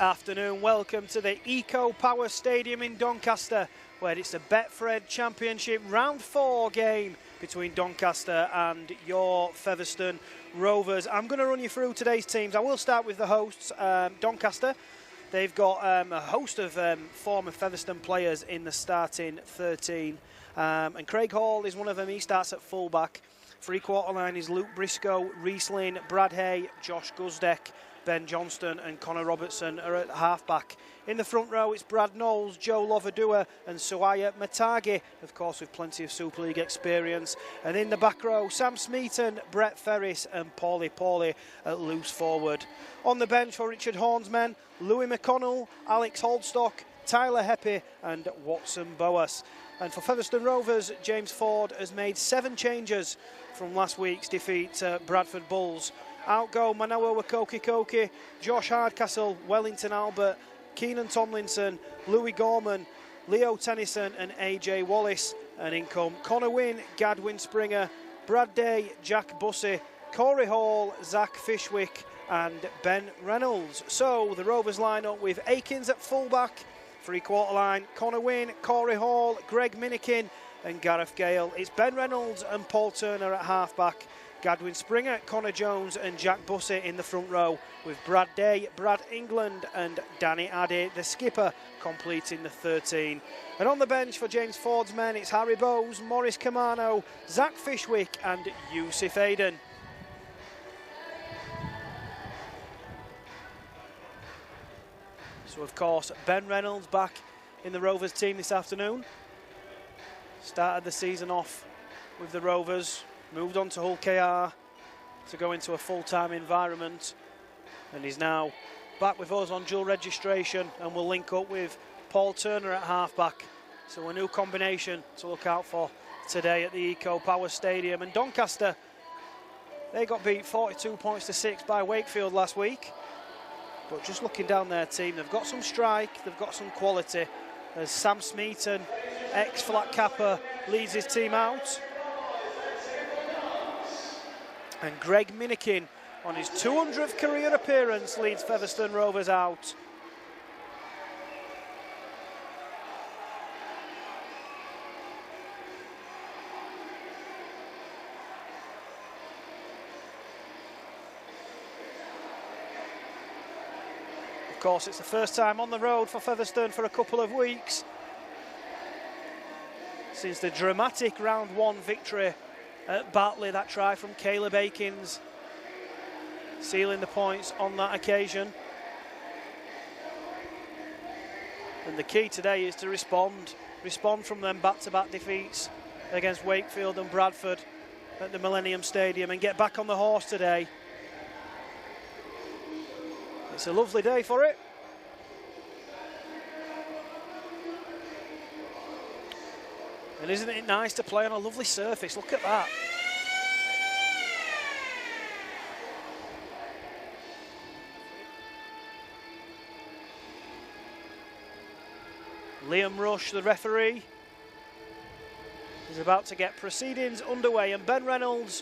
afternoon. Welcome to the Eco Power Stadium in Doncaster, where it's a Betfred Championship Round 4 game between Doncaster and your Featherstone Rovers. I'm going to run you through today's teams. I will start with the hosts, Doncaster. They've got a host of former Featherstone players in the starting 13. And Craig Hall is one of them. He starts at fullback. Three-quarter line is Luke Briscoe, Riesling, Brad Hay, Josh Guzdeck, Ben Johnston and Connor Robertson are at half-back. In the front row, it's Brad Knowles, Joe Lovadua and Suaya Matagi, of course with plenty of Super League experience. And in the back row, Sam Smeaton, Brett Ferris and Paulie at loose forward. On the bench for Richard Horn's men, Louis McConnell, Alex Holdstock, Tyler Heppy and Watson Boas. And for Featherstone Rovers, James Ford has made 7 changes from last week's defeat to Bradford Bulls. Out go Manawa Wakoki, Josh Hardcastle, Wellington Albert, Keenan Tomlinson, Louis Gorman, Leo Tennyson and AJ Wallace. And in come Connor Wynn, Gadwin Springer, Brad Day, Jack Bussey, Corey Hall, Zach Fishwick and Ben Reynolds. So the Rovers line up with Akins at fullback, three-quarter line, Connor Wynn, Corey Hall, Greg Minikin and Gareth Gale. It's Ben Reynolds and Paul Turner at half-back, Gadwin Springer, Connor Jones and Jack Bussey in the front row, with Brad Day, Brad England and Danny Addy, the skipper, completing the 13. And on the bench for James Ford's men, it's Harry Bowes, Morris Camano, Zach Fishwick and Yusuf Aiden. So of course, Ben Reynolds back in the Rovers team this afternoon. Started the season off with the Rovers, moved on to Hull KR to go into a full-time environment, and he's now back with us on dual registration, and we'll link up with Paul Turner at half-back. So a new combination to look out for today at the Eco Power Stadium. And Doncaster, they got beat 42 points to 6 by Wakefield last week. But just looking down their team, they've got some strike, they've got some quality. As Sam Smeaton, ex-flat capper, leads his team out. And Greg Minikin, on his 200th career appearance, leads Featherstone Rovers out. Of course, it's the first time on the road for Featherstone for a couple of weeks since the dramatic round 1 victory at Batley, that try from Caleb Akins, sealing the points on that occasion. And the key today is to respond from them back-to-back defeats against Wakefield and Bradford at the Millennium Stadium and get back on the horse today. It's a lovely day for it. And isn't it nice to play on a lovely surface? Look at that. Liam Rush, the referee, is about to get proceedings underway, and Ben Reynolds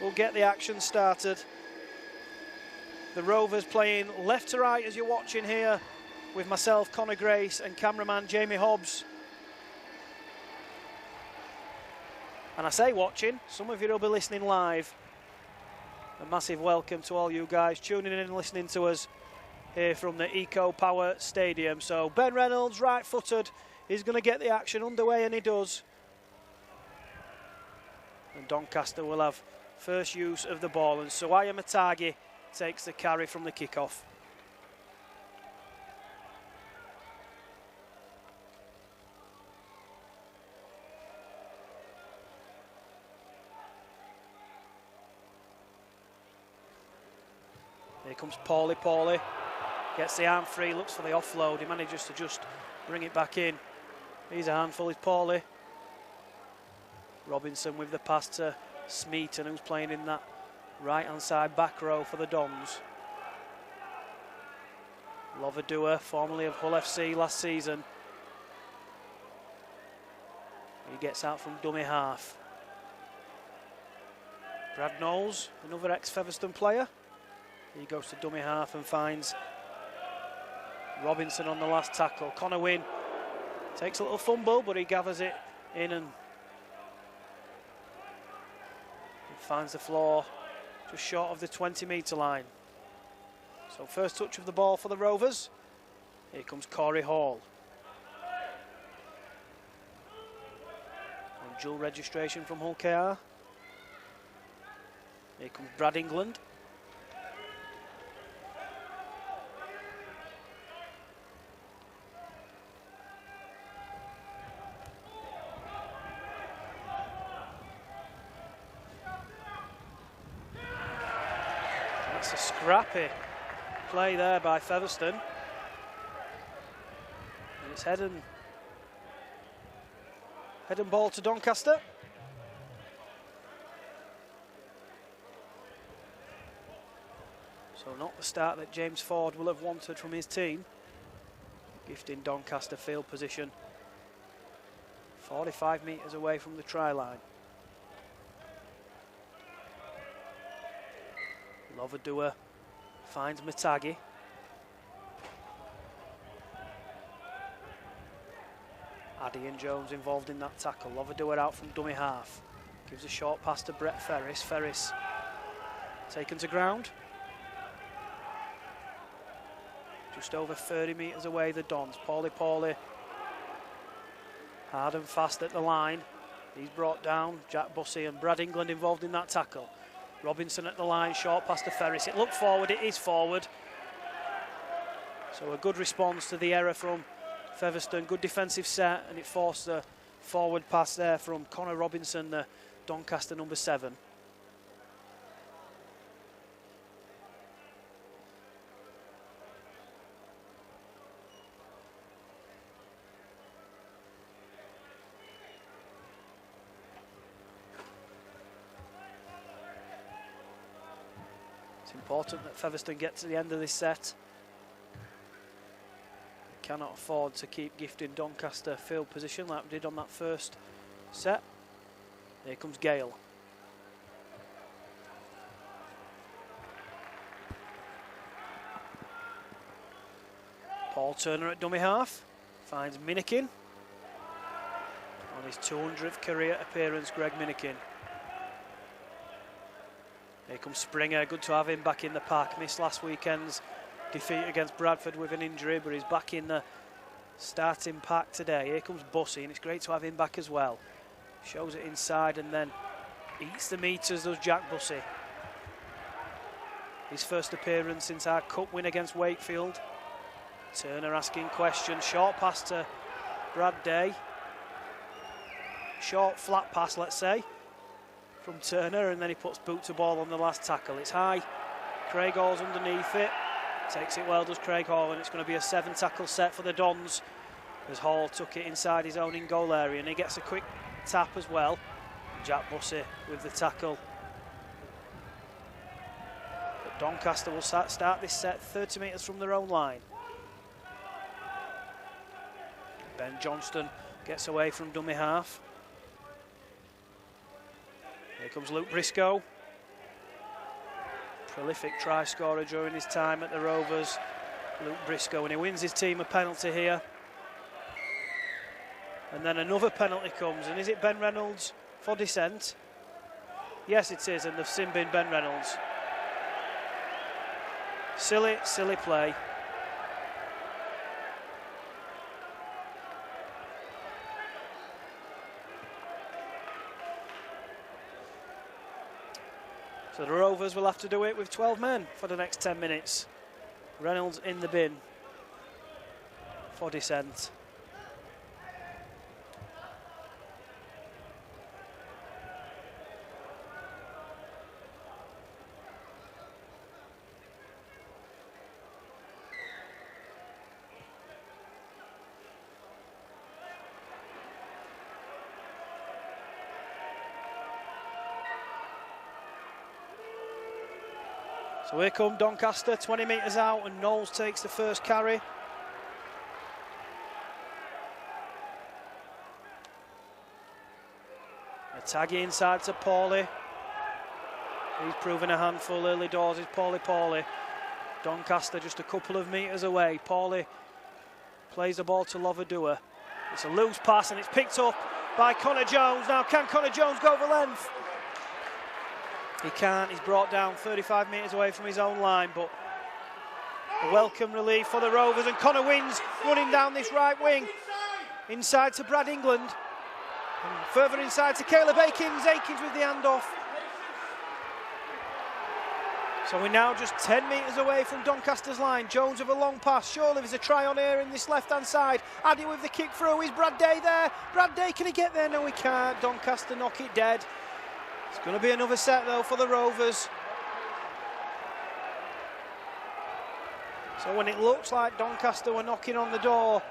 will get the action started. The Rovers playing left to right as you're watching here, with myself, Connor Grace, and cameraman Jamie Hobbs. And I say watching, some of you will be listening live. A massive welcome to all you guys tuning in and listening to us here from the Eco Power Stadium. So Ben Reynolds, right-footed, is going to get the action underway, and he does. And Doncaster will have first use of the ball, and Suaya Matagi takes the carry from the kickoff. Here comes Paulie, gets the arm free, looks for the offload, he manages to just bring it back in. He's a handful, is Paulie. Robinson with the pass to Smeaton, who's playing in that right-hand side back row for the Dons. Lovadua, formerly of Hull FC last season. He gets out from dummy half. Brad Knowles, another ex-Featherstone player. He goes to dummy half and finds Robinson on the last tackle. Connor Wynne takes a little fumble, but he gathers it in and finds the floor just short of the 20-metre line. So first touch of the ball for the Rovers. Here comes Corey Hall. On dual registration from Hull KR. Here comes Brad England. That's a scrappy play there by Featherstone. And it's head and ball to Doncaster. So not the start that James Ford will have wanted from his team. Gifting Doncaster field position 45 metres away from the try line. Lovadua finds Matagi. Addy and Jones involved in that tackle. Lovadua out from dummy half. Gives a short pass to Brett Ferris. Ferris taken to ground. Just over 30 metres away, the Dons. Paulie hard and fast at the line. He's brought down. Jack Bussey and Brad England involved in that tackle. Robinson at the line, short pass to Ferris. It looked forward, it is forward. So a good response to the error from Featherstone. Good defensive set, and it forced a forward pass there from Connor Robinson, the Doncaster number 7. It's important that Featherstone get to the end of this set. They cannot afford to keep gifting Doncaster field position like we did on that first set. Here comes Gale. Paul Turner at dummy half finds Minikin. On his 200th career appearance, Greg Minikin. Here comes Springer, good to have him back in the pack. Missed last weekend's defeat against Bradford with an injury, but he's back in the starting pack today. Here comes Bussey, and it's great to have him back as well. Shows it inside and then eats the meters, does Jack Bussey. His first appearance since our cup win against Wakefield. Turner asking questions, short pass to Brad Day. Short flat pass, let's say, from Turner, and then he puts boot to ball on the last tackle. It's high, Craig Hall's underneath it. Takes it well, does Craig Hall, and it's going to be a 7-tackle set for the Dons as Hall took it inside his own in-goal area, and he gets a quick tap as well. Jack Bussey with the tackle. But Doncaster will start this set 30 metres from their own line. Ben Johnston gets away from dummy half. Here comes Luke Briscoe. Prolific try scorer during his time at the Rovers, Luke Briscoe, and he wins his team a penalty here. And then another penalty comes, and is it Ben Reynolds for dissent? Yes, it is, and they've sin bin Ben Reynolds. Silly play. So the Rovers will have to do it with 12 men for the next 10 minutes. Reynolds in the bin for dissent. So here come Doncaster, 20 metres out, and Knowles takes the first carry. Matagi inside to Paulie. He's proven a handful early doors, is Paulie. Doncaster just a couple of metres away. Paulie plays the ball to Lovadua. It's a loose pass and it's picked up by Connor Jones. Now, can Connor Jones go the length? He can't. He's brought down 35 metres away from his own line, but a welcome relief for the Rovers, and Connor wins running down this right wing. Inside to Brad England. And further inside to Caleb Akins. Akins with the handoff. So we're now just 10 metres away from Doncaster's line. Jones with a long pass. Surely there's a try on here in this left-hand side. Addy with the kick through. Is Brad Day there? Brad Day, can he get there? No, he can't. Doncaster knock it dead. It's going to be another set, though, for the Rovers. So when it looks like Doncaster were knocking on the door,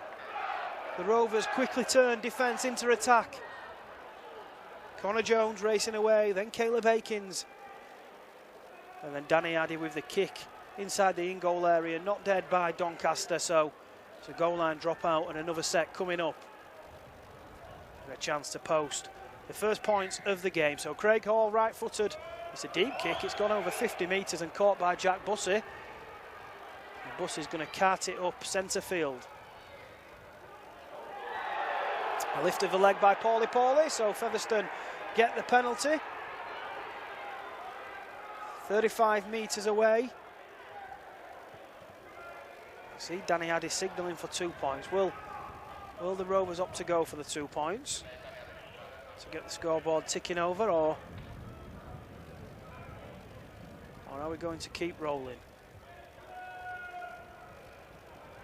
the Rovers quickly turn defence into attack. Connor Jones racing away, then Caleb Akins. And then Danny Addy with the kick inside the in-goal area, not dead by Doncaster, so it's a goal line dropout and another set coming up. And a chance to post the first points of the game. So Craig Hall, right-footed. It's a deep kick, it's gone over 50 metres and caught by Jack Bussey. And Bussey's going to cart it up centre field. A lift of the leg by Paulie, so Featherstone get the penalty. 35 metres away. See Danny Addy signalling for 2 points. Will the Rovers opt to go for the 2 points to get the scoreboard ticking over, or are we going to keep rolling?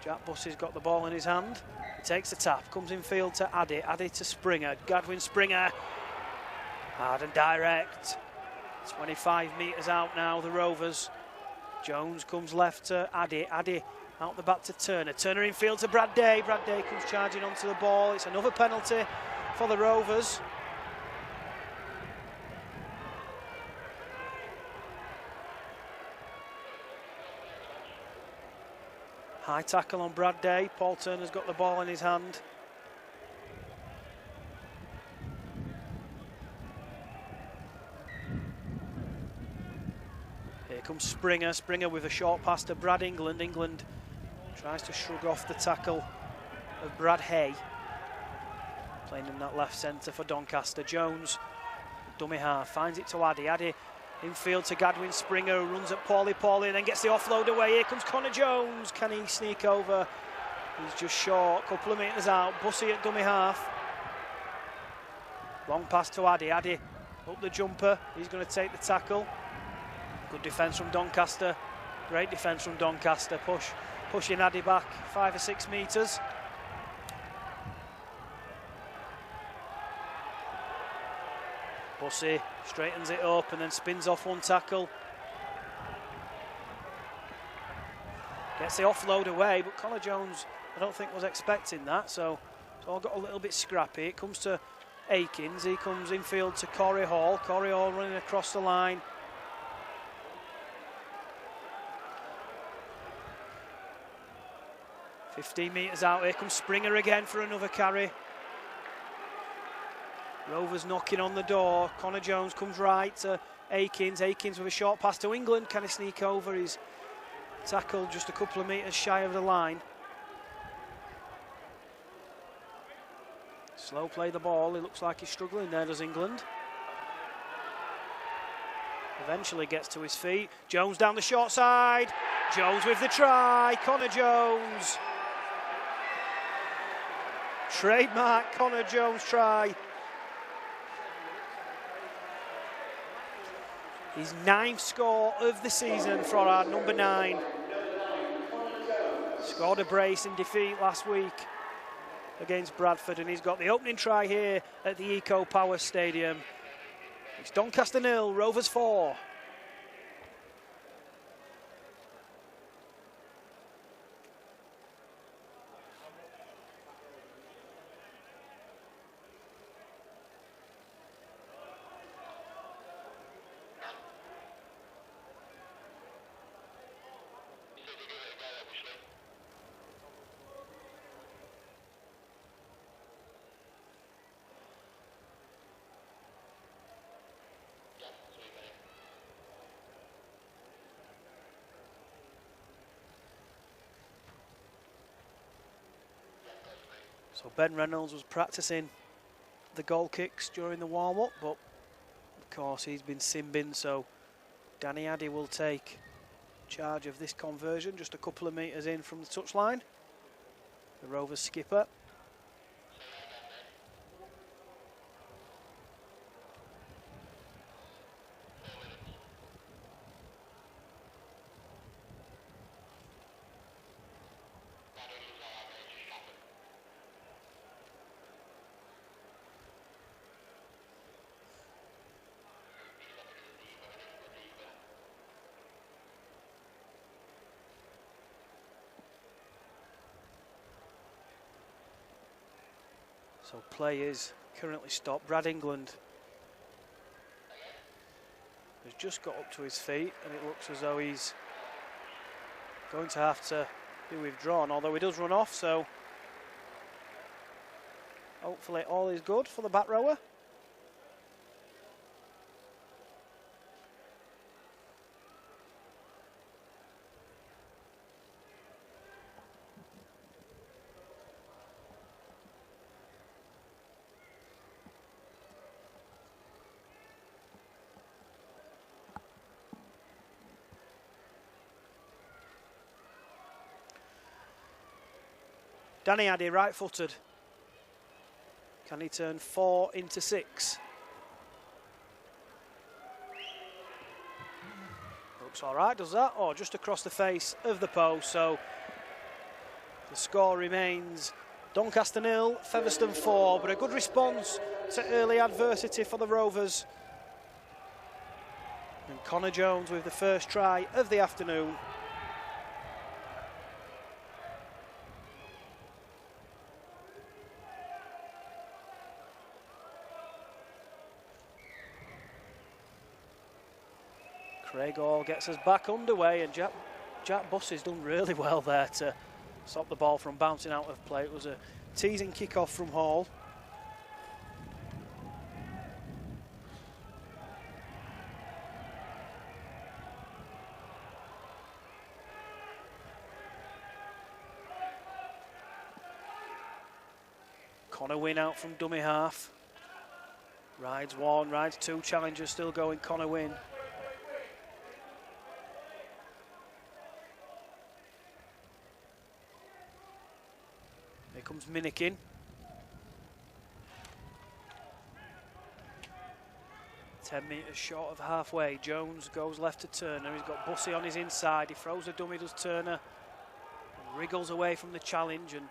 Jack Bussey's got the ball in his hand. He takes the tap, comes in field to Addy. Addy to Springer. Gadwin Springer. Hard and direct. 25 metres out now, the Rovers. Jones comes left to Addy. Addy out the back to Turner. Turner in field to Brad Day. Brad Day comes charging onto the ball. It's another penalty for the Rovers. High tackle on Brad Day. Paul Turner's got the ball in his hand. Here comes Springer. Springer with a short pass to Brad England. England tries to shrug off the tackle of Brad Hay. Playing in that left centre for Doncaster. Jones, dummy half, finds it to Addy. Addy infield to Gadwin Springer, who runs at Paulie, and then gets the offload away. Here comes Connor Jones. Can he sneak over? He's just short, a couple of metres out. Bussey at dummy half. Long pass to Addy. Addy up the jumper. He's going to take the tackle. Good defence from Doncaster. Great defence from Doncaster. Pushing Addy back 5 or 6 metres. Bussey straightens it up and then spins off one tackle. Gets the offload away, but Connor Jones, I don't think was expecting that, so it's all got a little bit scrappy. It comes to Akins. He comes infield to Corey Hall. Corey Hall running across the line. "15 metres out. Here comes Springer again for another carry. Rovers knocking on the door. Connor Jones comes right to Akins. Akins with a short pass to England. Can he sneak over? He's tackled just a couple of metres shy of the line. Slow play the ball. He looks like he's struggling there, does England. Eventually gets to his feet. Jones down the short side. Jones with the try. Connor Jones. Trademark Connor Jones try. His 9th score of the season for our number 9. Scored a brace in defeat last week against Bradford, and he's got the opening try here at the Eco Power Stadium. It's Doncaster 0, Rovers 4. So Ben Reynolds was practicing the goal kicks during the warm-up, but of course he's been sin-binned, so Danny Addy will take charge of this conversion just a couple of metres in from the touchline. The Rovers skipper. So play is currently stopped. Brad England has just got up to his feet and it looks as though he's going to have to be withdrawn, although he does run off, so hopefully all is good for the back rower. Danny Addy, right-footed. Can he turn 4 into 6? Looks all right, does that? Oh, just across the face of the post. So the score remains Doncaster 0, Featherstone 4. But a good response to early adversity for the Rovers. And Connor Jones with the first try of the afternoon. Craig Hall gets us back underway, and Jack Buss has done really well there to stop the ball from bouncing out of play. It was a teasing kick-off from Hall. Connor Wynn out from dummy half. Rides one, rides two, challengers still going, Connor Wynn. Here comes Minikin. Ten metres short of halfway. Jones goes left to Turner. He's got Bussey on his inside. He throws a dummy, does Turner. And wriggles away from the challenge, and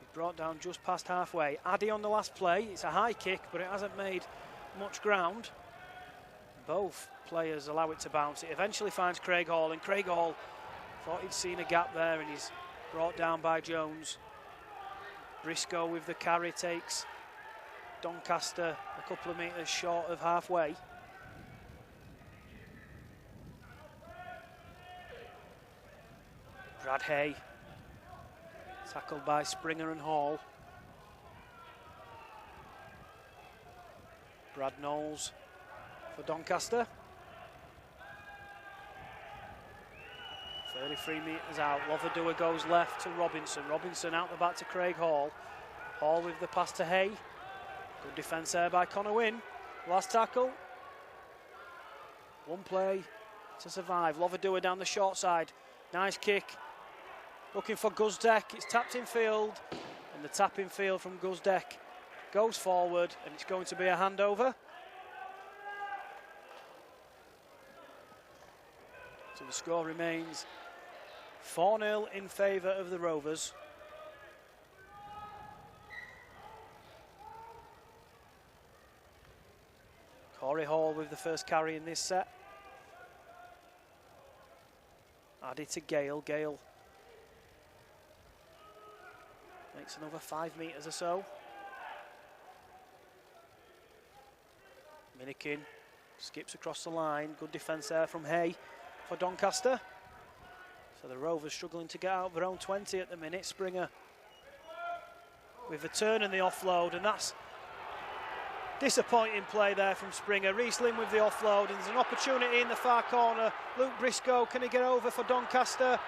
he's brought down just past halfway. Addy on the last play. It's a high kick, but it hasn't made much ground. Both players allow it to bounce. It eventually finds Craig Hall, and Craig Hall thought he'd seen a gap there, and he's brought down by Jones. Briscoe with the carry takes Doncaster a couple of metres short of halfway. Brad Hay, tackled by Springer and Hall. Brad Knowles for Doncaster. 33 metres out. Loverdoer goes left to Robinson. Robinson out the back to Craig Hall. Hall with the pass to Hay. Good defence there by Connor Wynn. Last tackle. One play to survive. Loverdoer down the short side. Nice kick. Looking for Guzdeck. It's tapped in field. And the tap in field from Guzdeck goes forward. And it's going to be a handover. So the score remains 4-0 in favour of the Rovers. Corey Hall with the first carry in this set. Added to Gale. Gale makes another 5 metres or so. Minikin skips across the line. Good defence there from Hay for Doncaster. So the Rovers struggling to get out of their own 20 at the minute. Springer with the turn and the offload, and that's disappointing play there from Springer. Riesling with the offload, and there's an opportunity in the far corner. Luke Briscoe, can he get over for Doncaster?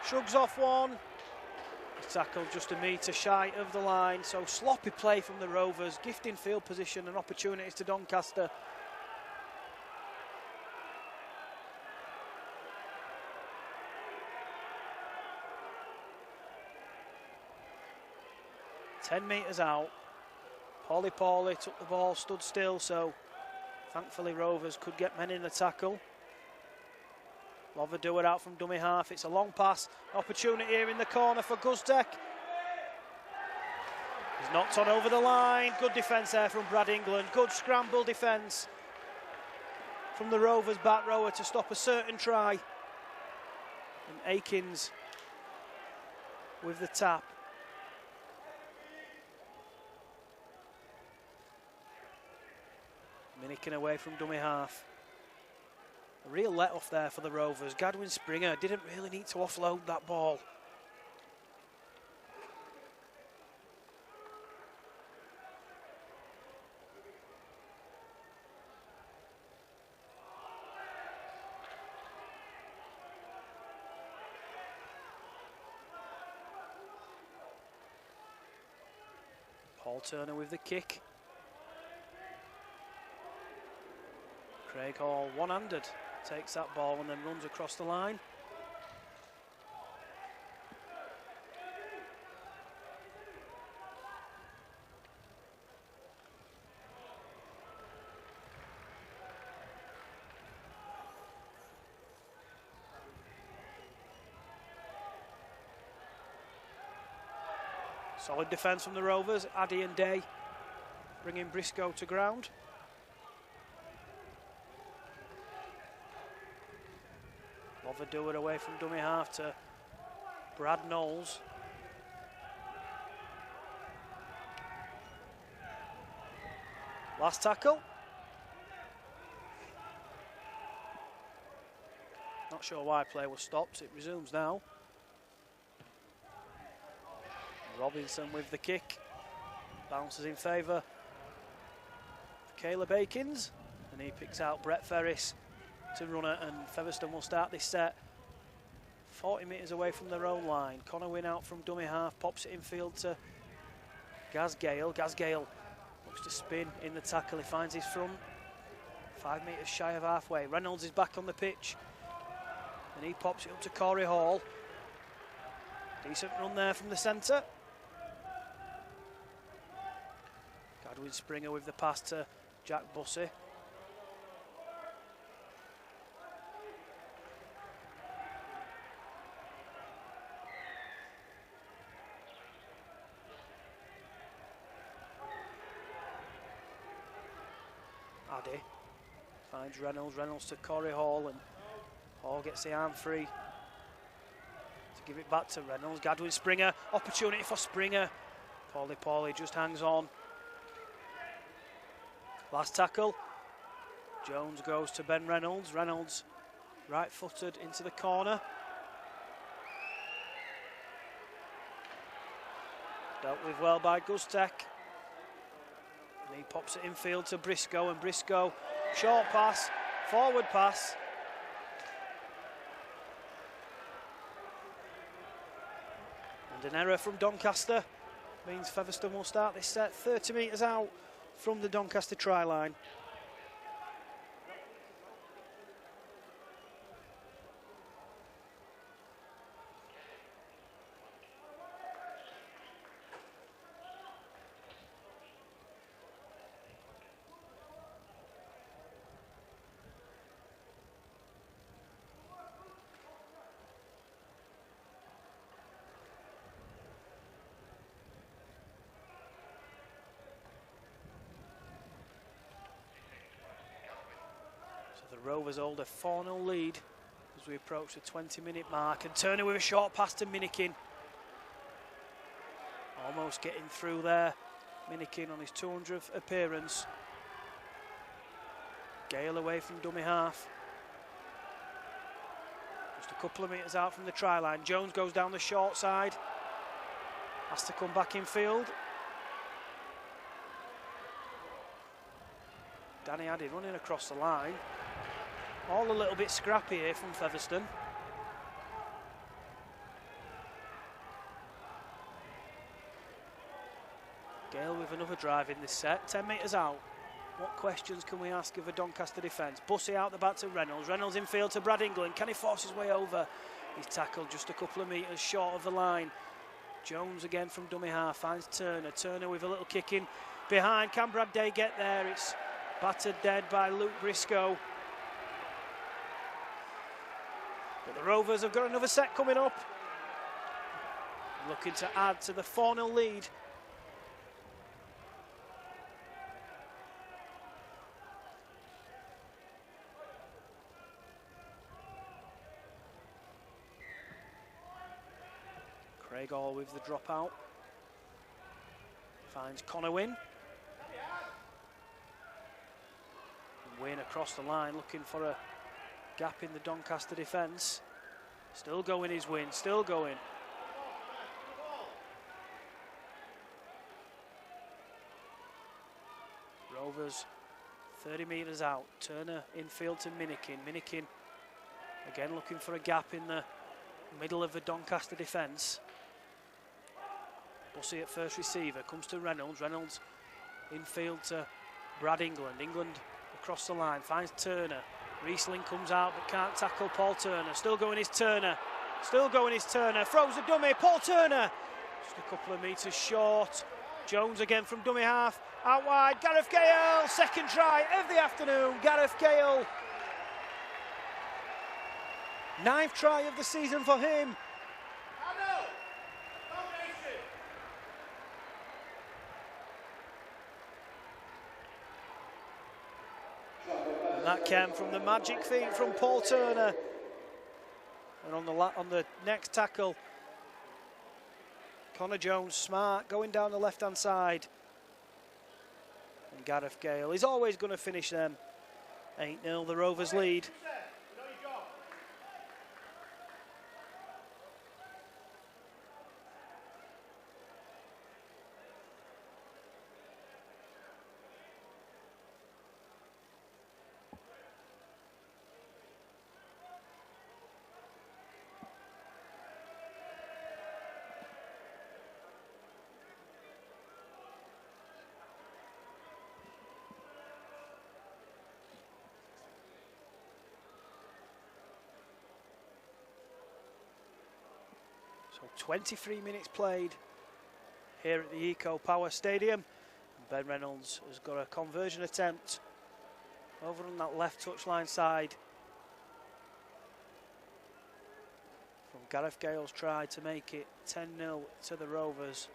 Shrugs off one. Tackled just a metre shy of the line, so sloppy play from the Rovers, gifting field position and opportunities to Doncaster. "10 metres out." Pauly took the ball, stood still, so thankfully Rovers could get men in the tackle. Loverdoer out from dummy half. It's a long pass. Opportunity here in the corner for Guztek. He's knocked on over the line. Good defence there from Brad England. Good scramble defence from the Rovers back rower to stop a certain try. And Akins with the tap. Minikin away from dummy half. A real let-off there for the Rovers. Gadwin Springer didn't really need to offload that ball. Paul Turner with the kick. Craig Hall one-handed takes that ball and then runs across the line. Solid defence from the Rovers. Addy and Day bringing Briscoe to ground. Loverdoer away from dummy half to Brad Knowles. Last tackle. Not sure why play was stopped. It resumes now. Robinson with the kick. Bounces in favour of Caleb Akins. And he picks out Brett Ferris to runner, and Featherstone will start this set 40 metres away from their own line. Connor Wynne out from dummy half, pops it infield to Gaz Gale. Gaz Gale looks to spin in the tackle, he finds his front 5 metres shy of halfway. Reynolds is back on the pitch and he pops it up to Corey Hall. Decent run there from the centre. Gadwin Springer with the pass to Jack Bussey. Addy finds Reynolds to Corey Hall, and Hall gets the arm free to give it back to Reynolds. Gadwin Springer, opportunity for Springer. Pauly just hangs on. Last tackle. Jones goes to Ben Reynolds. Reynolds right-footed into the corner. Dealt with well by Guztek. And he pops it infield to Briscoe, and Briscoe, short pass, forward pass. And an error from Doncaster means Featherstone will start this set 30 metres out from the Doncaster try line. The Rovers hold a 4-0 lead as we approach the 20-minute mark, and Turner with a short pass to Minikin. Almost getting through there. Minikin on his 200th appearance. Gale away from dummy half. Just a couple of metres out from the try line. Jones goes down the short side. Has to come back in field. Danny Addy running across the line. All a little bit scrappy here from Featherstone. Gale with another drive in this set, 10 metres out. What questions can we ask of a Doncaster defence? Bussey out the back to Reynolds. Reynolds infield to Brad England. Can he force his way over? He's tackled just a couple of metres short of the line. Jones again from dummy half finds Turner. Turner with a little kick in behind. Can Brad Day get there? It's battered dead by Luke Briscoe. But the Rovers have got another set coming up. Looking to add to the 4-0 lead. Craig Hall with the dropout. Finds Connor Wynn. Wynn across the line looking for a gap in the Doncaster defence. Still going his Win, still going. Rovers 30 metres out. Turner infield to Minikin. Minikin again looking for a gap in the middle of the Doncaster defence. Bussey at first receiver, comes to Reynolds. Reynolds infield to Brad England. England across the line, finds Turner. Riesling comes out but can't tackle Paul Turner. Still going is Turner. Still going is Turner. Throws a dummy. Paul Turner. Just a couple of metres short. Jones again from dummy half. Out wide. Gareth Gale. Second try of the afternoon. Gareth Gale. 9th try of the season for him. And that came from the magic feet from Paul Turner. And on the next tackle, Connor Jones, smart, going down the left-hand side. And Gareth Gale is always going to finish them. 8-0, the Rovers lead. So 23 minutes played here at the Eco Power Stadium. Ben Reynolds has got a conversion attempt over on that left touchline side from Gareth Gale's try to make it 10-0 to the Rovers.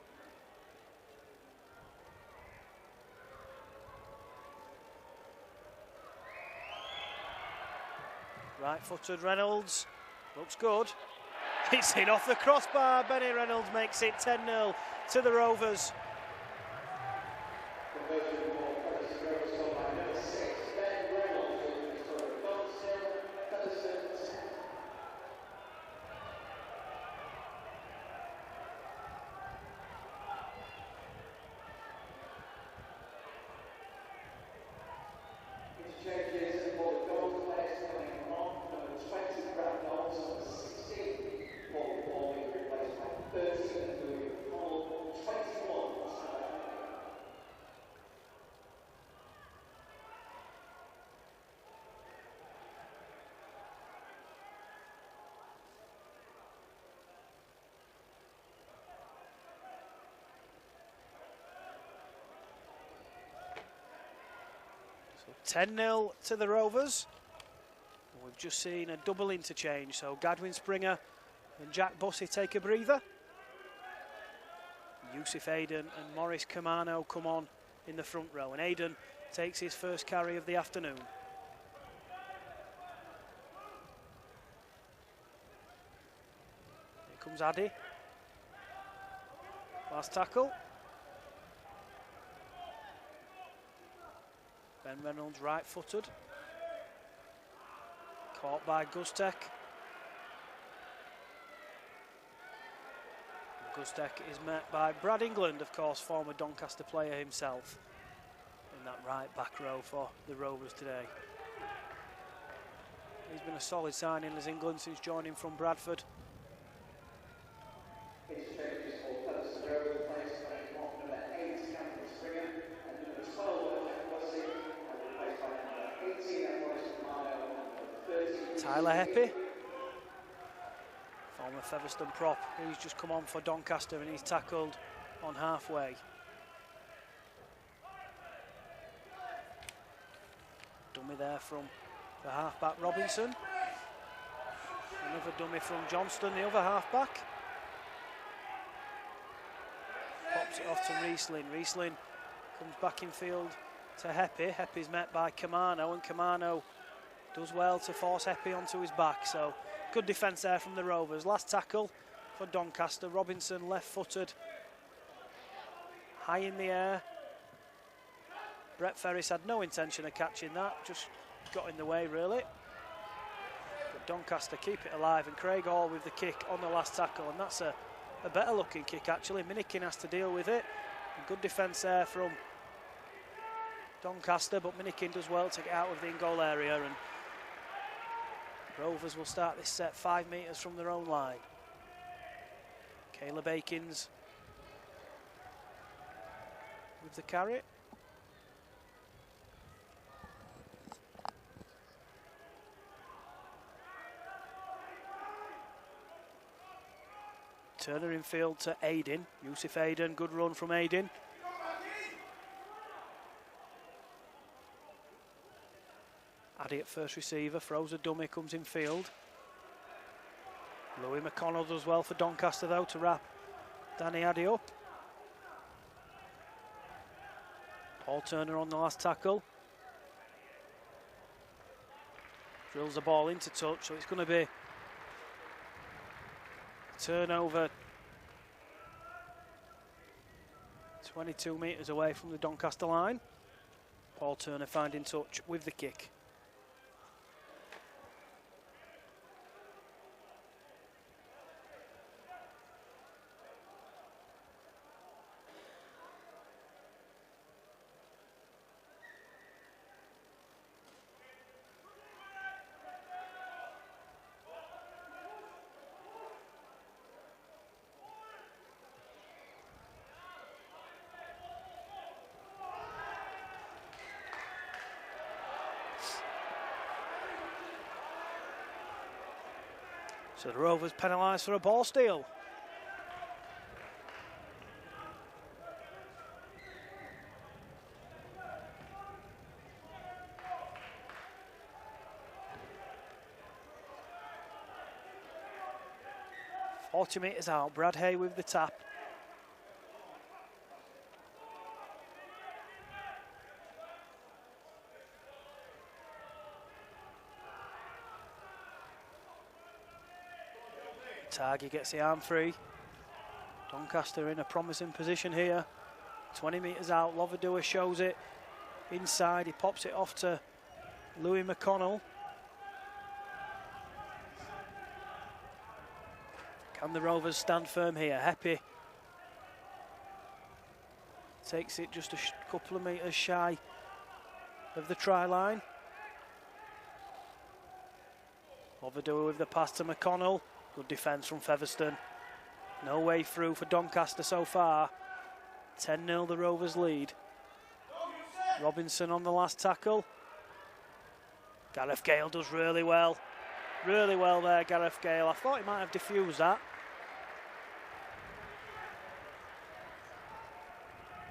Right-footed Reynolds, looks good. It's in off the crossbar. Benny Reynolds makes it 10-0 to the Rovers. So 10-0 to the Rovers. We've just seen a double interchange, so Gadwin Springer and Jack Bussey take a breather. Yusuf Aiden and Maurice Camano come on in the front row, and Aiden takes his first carry of the afternoon. Here comes Addy. Last tackle. Ben Reynolds right-footed. Caught by Gustek. Gustek is met by Brad England, of course, former Doncaster player himself, in that right back row for the Rovers today. He's been a solid signing as England since joining from Bradford. Tyler Heppy, former Featherstone prop, who's just come on for Doncaster and he's tackled on halfway. Dummy there from the halfback Robinson. Another dummy from Johnston, the other halfback. Pops it off to Riesling. Riesling comes back in field to Heppy. Heppy's met by Camano, and Camano does well to force Heppy onto his back. So good defence there from the Rovers. Last tackle for Doncaster. Robinson left-footed, high in the air. Brett Ferris had no intention of catching that, just got in the way really. But Doncaster keep it alive, and Craig Hall with the kick on the last tackle, and that's a better looking kick actually. Minikin has to deal with it. And good defence there from Doncaster, but Minikin does well to get out of the in-goal area, and Rovers will start this set 5 metres from their own line. Caleb Akins with the carry. Turner in field to Aiden. Yusuf Aiden, good run from Aiden. Addy at first receiver, throws a dummy, comes in field. Louis McConnell does well for Doncaster though to wrap Danny Addy up. Paul Turner on the last tackle. Drills the ball into touch, so it's going to be turnover 22 metres away from the Doncaster line. Paul Turner finding touch with the kick. So the Rovers penalised for a ball steal. "40 metres out, Brad Hay with the tap. Taggy gets the arm free. Doncaster in a promising position here. 20 metres out, Lovadua shows it inside. He pops it off to Louis McConnell. Can the Rovers stand firm here? Heppy takes it just a couple of metres shy of the try line. Lovadua with the pass to McConnell. Good defence from Featherstone. No way through for Doncaster so far. 10-0 the Rovers lead. Robinson on the last tackle. Gareth Gale does really well. Really well there, Gareth Gale. I thought he might have diffused that.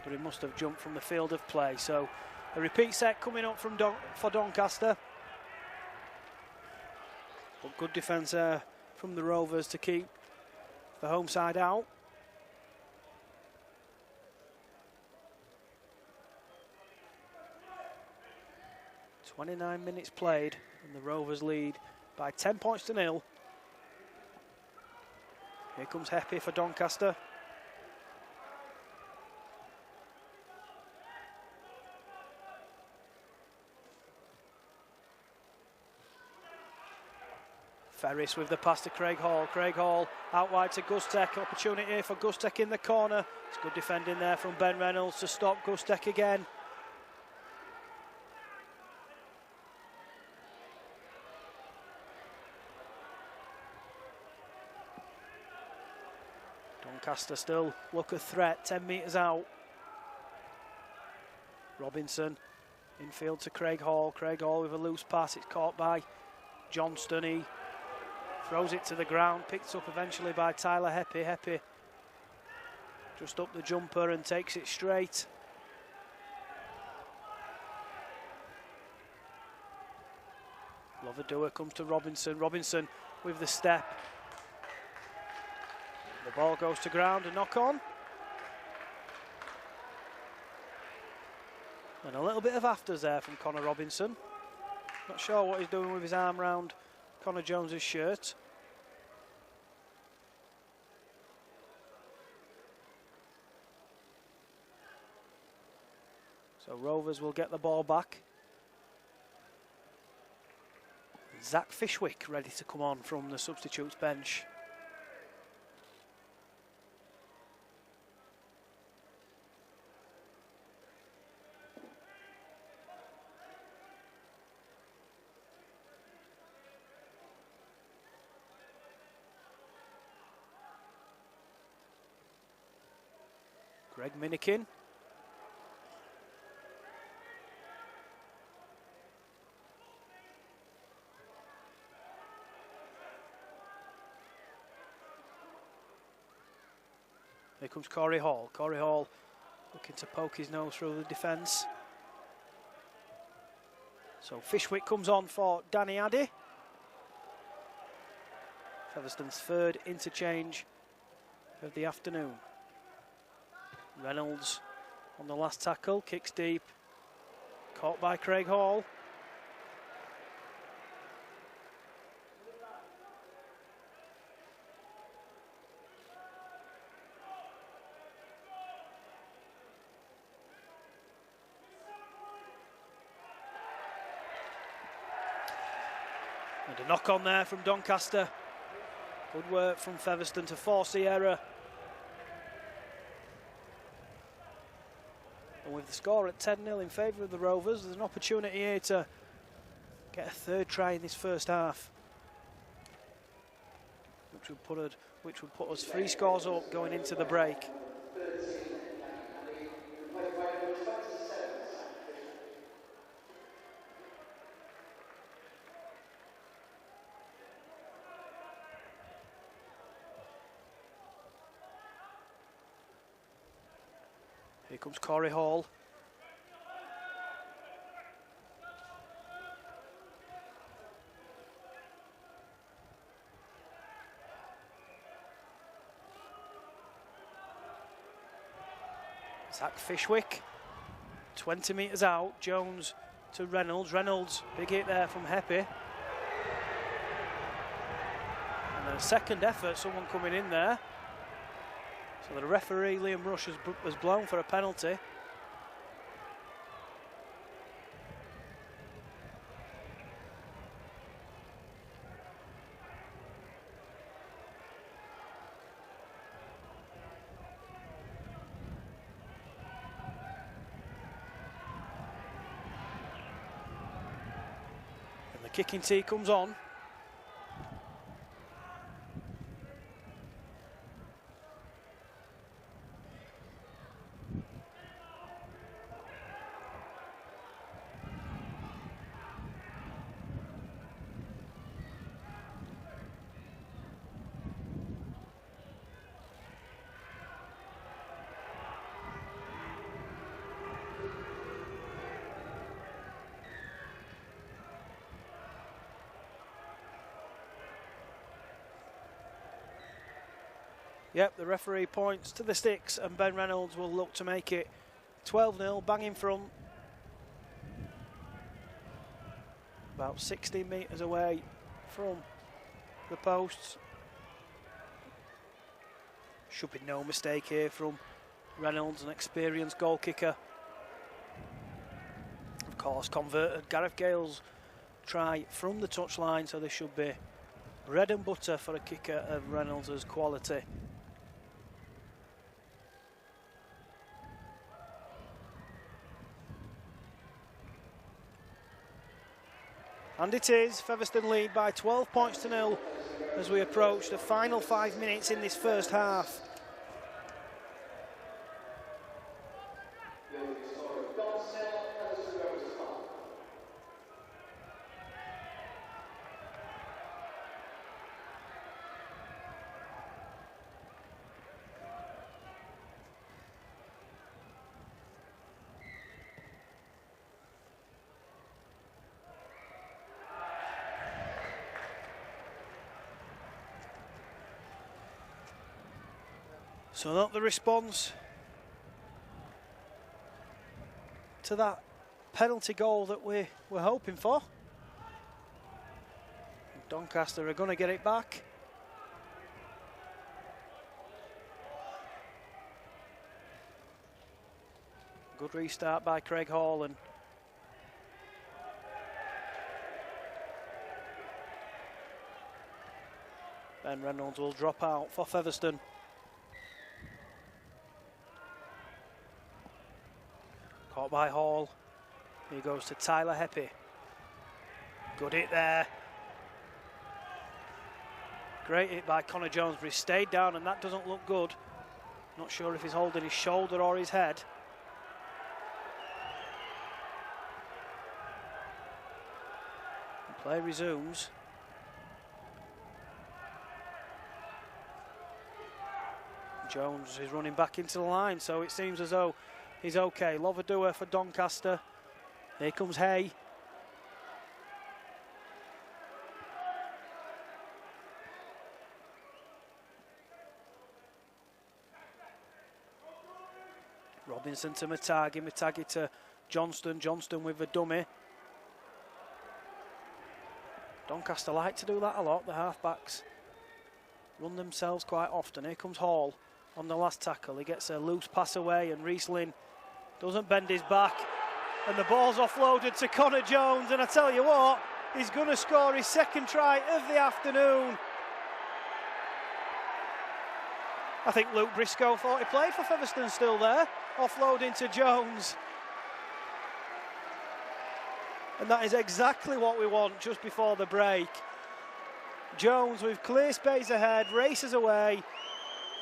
But he must have jumped from the field of play. So a repeat set coming up from for Doncaster. But good defence there from the Rovers to keep the home side out. "29 minutes played and the Rovers lead by 10 points to 0. Here comes Heppy for Doncaster. Ferris with the pass to Craig Hall. Craig Hall out wide to Gustek. Opportunity for Gustek in the corner. It's good defending there from Ben Reynolds to stop Gustek again. Doncaster still look a threat, 10 metres out. Robinson infield to Craig Hall. Craig Hall with a loose pass. It's caught by Johnston. He throws it to the ground, picked up eventually by Tyler Heppy. Heppy just up the jumper and takes it straight. Lovadua comes to Robinson. Robinson with the step. The ball goes to ground, a knock on. And a little bit of afters there from Connor Robinson. Not sure what he's doing with his arm round Connor Jones's shirt. So Rovers will get the ball back. Zach Fishwick ready to come on from the substitutes bench. Greg Minikin. Here comes Corey Hall. Corey Hall looking to poke his nose through the defence. So Fishwick comes on for Danny Addy. Featherstone's third interchange of the afternoon. Reynolds on the last tackle, kicks deep. Caught by Craig Hall. And a knock on there from Doncaster. Good work from Featherstone to force the error. And with the score at 10-0 in favour of the Rovers, there's an opportunity here to get a third try in this first half, which would put us 3 scores up going into the break. Here comes Corey Hall. Zach Fishwick, 20 metres out. Jones to Reynolds. Reynolds, big hit there from Heppy. And then a second effort, someone coming in there. So the referee, Liam Rush, has blown for a penalty. And the kicking tee comes on. Yep, the referee points to the sticks and Ben Reynolds will look to make it 12-0, bang in front. About 16 metres away from the posts. Should be no mistake here from Reynolds, an experienced goal kicker. Of course, converted Gareth Gale's try from the touchline, so this should be bread and butter for a kicker of Reynolds' quality. And it is. Featherstone lead by 12 points to 0 as we approach the final 5 minutes in this first half. So not the response to that penalty goal that we were hoping for. Doncaster are going to get it back. Good restart by Craig Hall, and Ben Reynolds will drop out for Featherstone. Caught by Hall. He goes to Tyler Heppy. Good hit there. Great hit by Connor Jones, but he stayed down and that doesn't look good. Not sure if he's holding his shoulder or his head. And play resumes. Jones is running back into the line, so it seems as though he's okay. Lovadua for Doncaster. Here comes Hay. Robinson to Matagi, Matagi to Johnston, Johnston with the dummy. Doncaster like to do that a lot, the halfbacks run themselves quite often. Here comes Hall on the last tackle. He gets a loose pass away and Riesling doesn't bend his back. And the ball's offloaded to Connor Jones, and I tell you what, he's going to score his second try of the afternoon. I think Luke Briscoe thought he played for Featherstone still there. Offloading to Jones. And that is exactly what we want just before the break. Jones with clear space ahead, races away,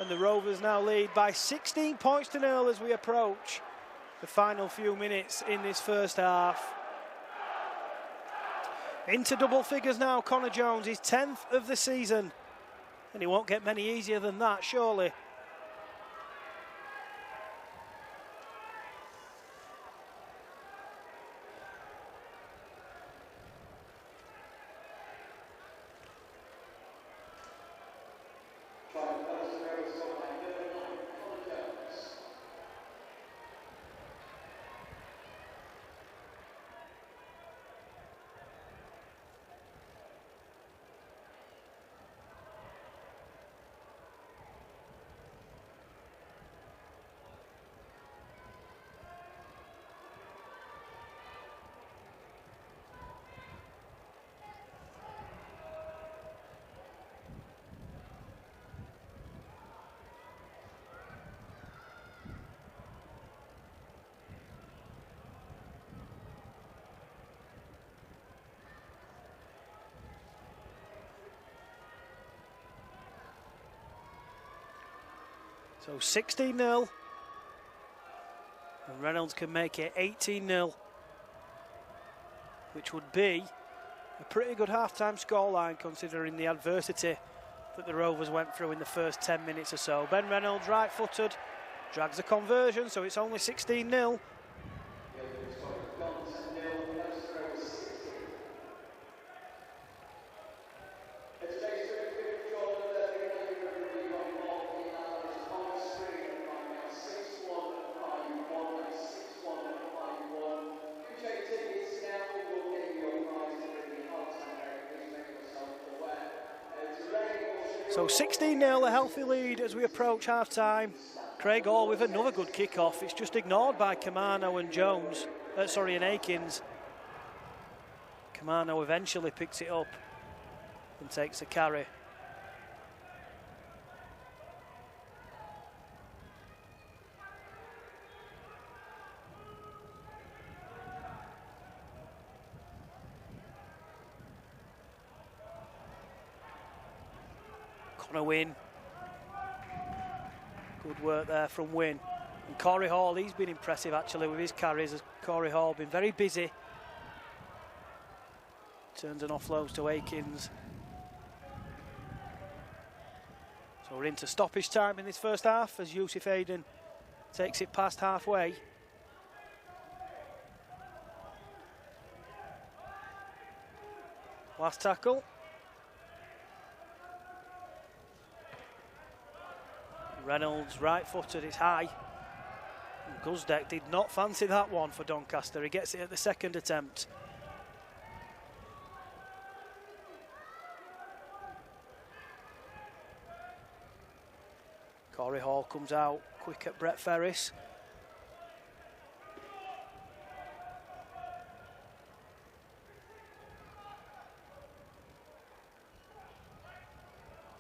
and the Rovers now lead by 16 points to 0 as we approach the final few minutes in this first half. Into double figures now, Connor Jones, his 10th of the season. And he won't get many easier than that, surely. So 16-0. And Reynolds can make it 18-0. Which would be a pretty good half-time scoreline considering the adversity that the Rovers went through in the first 10 minutes or so. Ben Reynolds, right-footed, drags a conversion, so it's only 16-0. So 16-0, a healthy lead as we approach half-time. Craig Hall with another good kick-off. It's just ignored by Kamano and Jones. And Akins. Kamano eventually picks it up and takes a carry. Connor Wynne. Good work there from Wynne. And Corey Hall, he's been impressive actually with his carries. As Corey Hall been very busy. Turns and offloads to Akins. So we're into stoppage time in this first half as Yusuf Aiden takes it past halfway. Last tackle. Reynolds, right-footed, it's high. And Guzdek did not fancy that one for Doncaster. He gets it at the second attempt. Corey Hall comes out quick at Brett Ferris.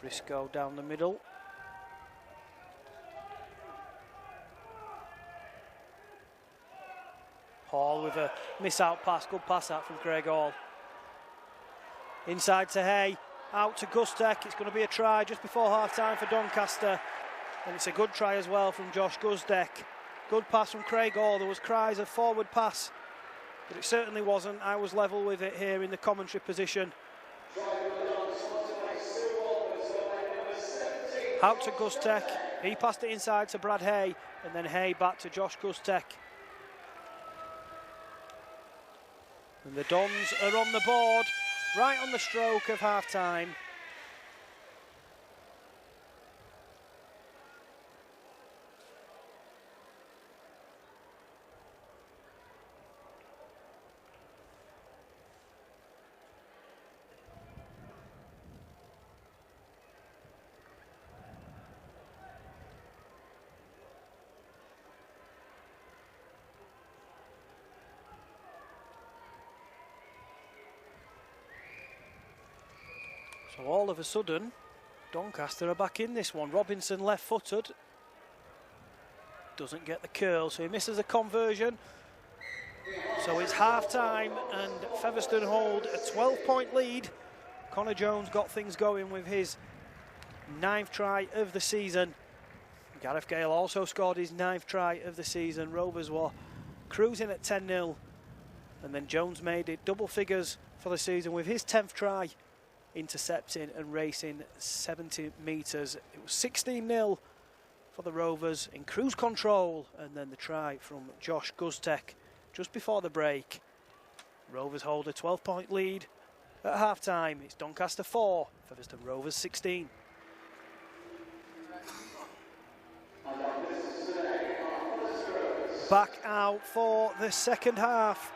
Briscoe down the middle. Hall with a miss-out pass, good pass that from Craig Hall. Inside to Hay, out to Gustek. It's going to be a try just before half-time for Doncaster. And it's a good try as well from Josh Gustek. Good pass from Craig Hall. There was cries of forward pass, but it certainly wasn't. I was level with it here in the commentary position. Out to Gustek. He passed it inside to Brad Hay, and then Hay back to Josh Gustek. And the Dons are on the board, right on the stroke of half-time. So all of a sudden, Doncaster are back in this one. Robinson left-footed. Doesn't get the curl, so he misses a conversion. So it's half-time and Featherstone hold a 12-point lead. Connor Jones got things going with his 9th try of the season. Gareth Gale also scored his 9th try of the season. Rovers were cruising at 10-0. And then Jones made it double figures for the season with his 10th try, intercepting and racing 70 metres. It was 16-0 for the Rovers in cruise control, and then the try from Josh Gustek just before the break. Rovers hold a 12-point lead at half-time. It's Doncaster 4, Featherstone Rovers 16. Back out for the second half.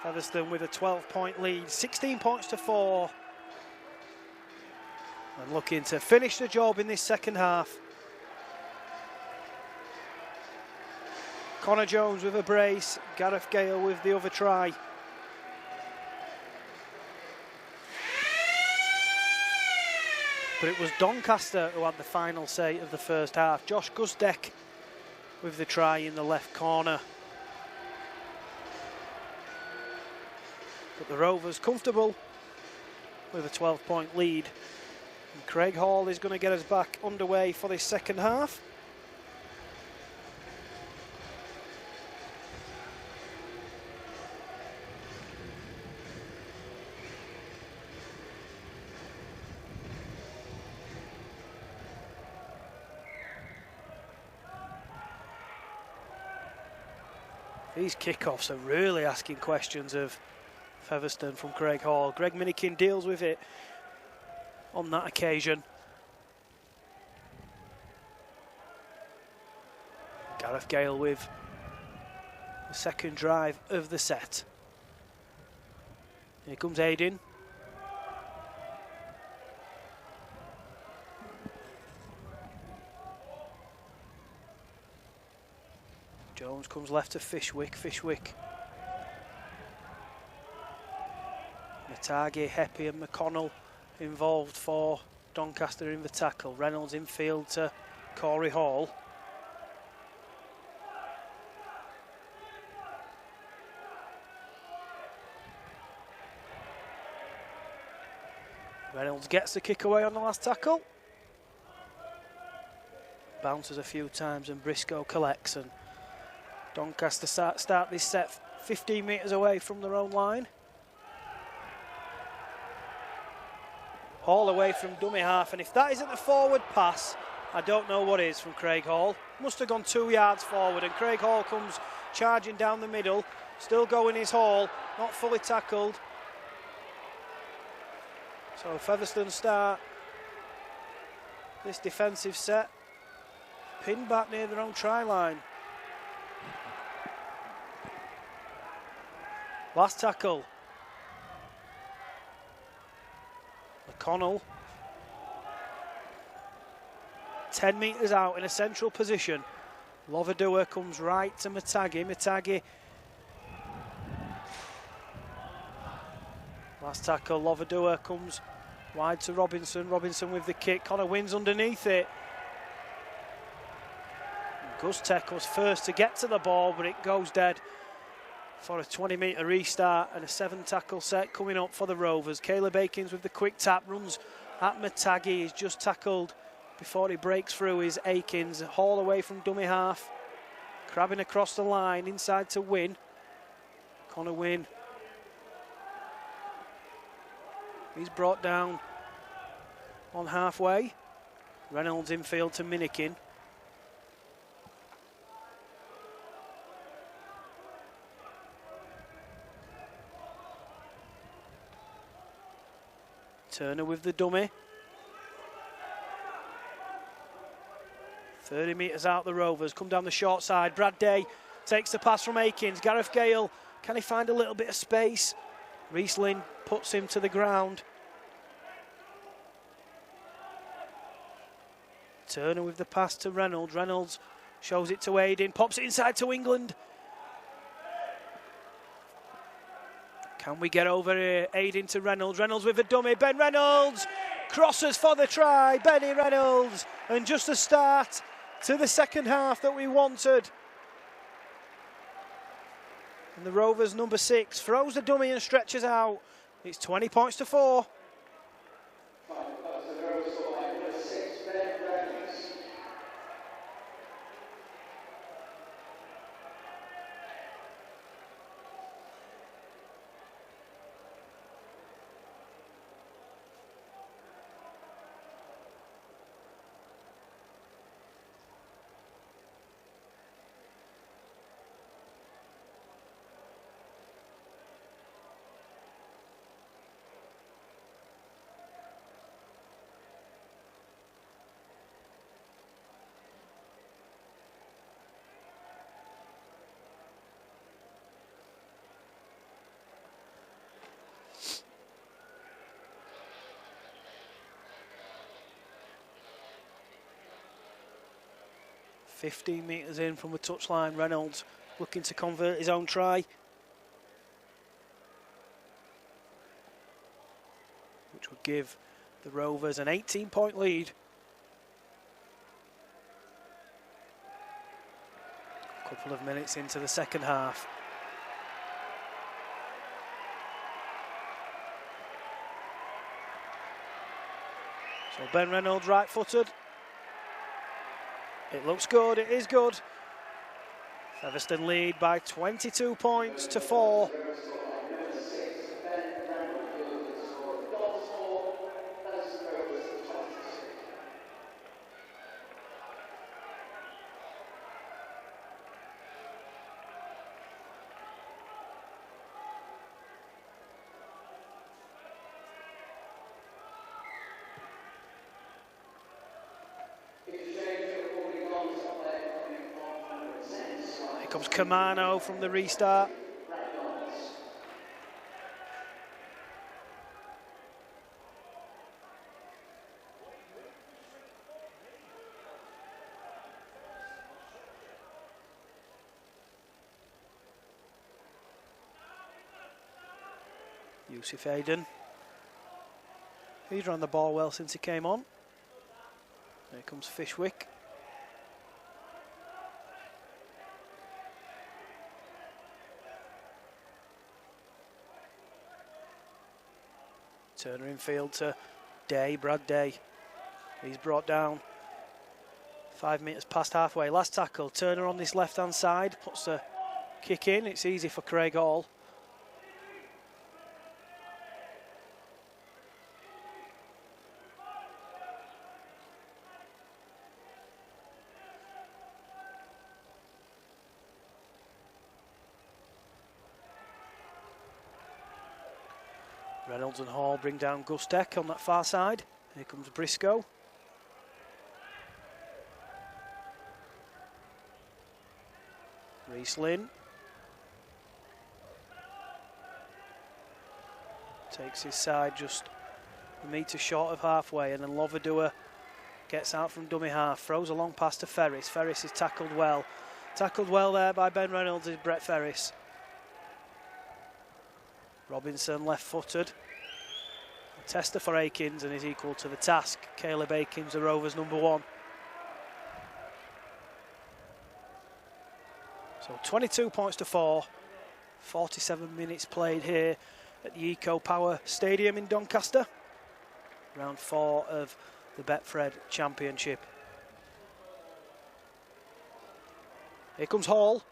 Featherstone with a 12-point lead, 16 points to 4. And looking to finish the job in this second half. Connor Jones with a brace, Gareth Gale with the other try. But it was Doncaster who had the final say of the first half. Josh Gustek with the try in the left corner. But the Rovers comfortable with a 12-point lead. And Craig Hall is going to get us back underway for this second half. These kickoffs are really asking questions of Featherstone from Craig Hall. Greg Minikin deals with it on that occasion. Gareth Gale with the second drive of the set. Here comes Aiden. Jones comes left to Fishwick. Fishwick. Matagi, Heppy and McConnell involved for Doncaster in the tackle. Reynolds infield to Corey Hall. Reynolds gets the kick away on the last tackle. Bounces a few times and Briscoe collects, and Doncaster start this set 15 metres away from their own line. Hall away from dummy half, and if that isn't a forward pass, I don't know what is from Craig Hall. Must have gone 2 yards forward, and Craig Hall comes charging down the middle, still going his haul, not fully tackled. So Featherstone start this defensive set pinned back near their own try line. Last tackle. McConnell. 10 metres out in a central position. Lovadua comes right to Matagi. Matagi. Last tackle, Lovadua comes wide to Robinson. Robinson with the kick. Connor wins underneath it. Gustek was first to get to the ball, but it goes dead for a 20-metre restart and a 7-tackle set coming up for the Rovers. Caleb Akins with the quick tap, runs at Matagi. He's just tackled before he breaks through is Akins. Haul away from dummy half. Crabbing across the line, inside to Wynn. Connor Wynn. He's brought down on halfway. Reynolds infield to Minikin. Turner with the dummy. 30 metres out the Rovers, come down the short side. Brad Day takes the pass from Akins. Gareth Gale, can he find a little bit of space? Riesling puts him to the ground. Turner with the pass to Reynolds. Reynolds shows it to Aiden, pops it inside to England. Can we get over here? Aiden to Reynolds. Reynolds with a dummy. Ben Reynolds crosses for the try. Benny Reynolds. And just a start to the second half that we wanted. And the Rovers number 6 throws the dummy and stretches out. It's 20 points to 4. 15 metres in from the touchline. Reynolds looking to convert his own try, which would give the Rovers an 18-point lead. A couple of minutes into the second half. So Ben Reynolds right-footed. It looks good, it is good. Featherstone lead by 22 points to 4. Comes Kamano from the restart. Yusuf Aiden. He's run the ball well since he came on. Here comes Fishwick. Turner infield to Day, Brad Day. He's brought down 5 metres past halfway. Last tackle, Turner on this left-hand side, puts the kick in. It's easy for Craig Hall. Reynolds and Hall bring down Gustek on that far side. Here comes Briscoe. Rhys-Lynn takes his side just a metre short of halfway, and then Lovadua gets out from dummy half, throws a long pass to Ferris. Ferris is tackled well. Tackled well there by Ben Reynolds is Brett Ferris. Robinson left-footed. Tester for Akins and is equal to the task. Caleb Akins, the Rovers #1. So 22 points to 4. 47 minutes played here at the Eco Power Stadium in Doncaster. Round 4 of the Betfred Championship. Here comes Hall.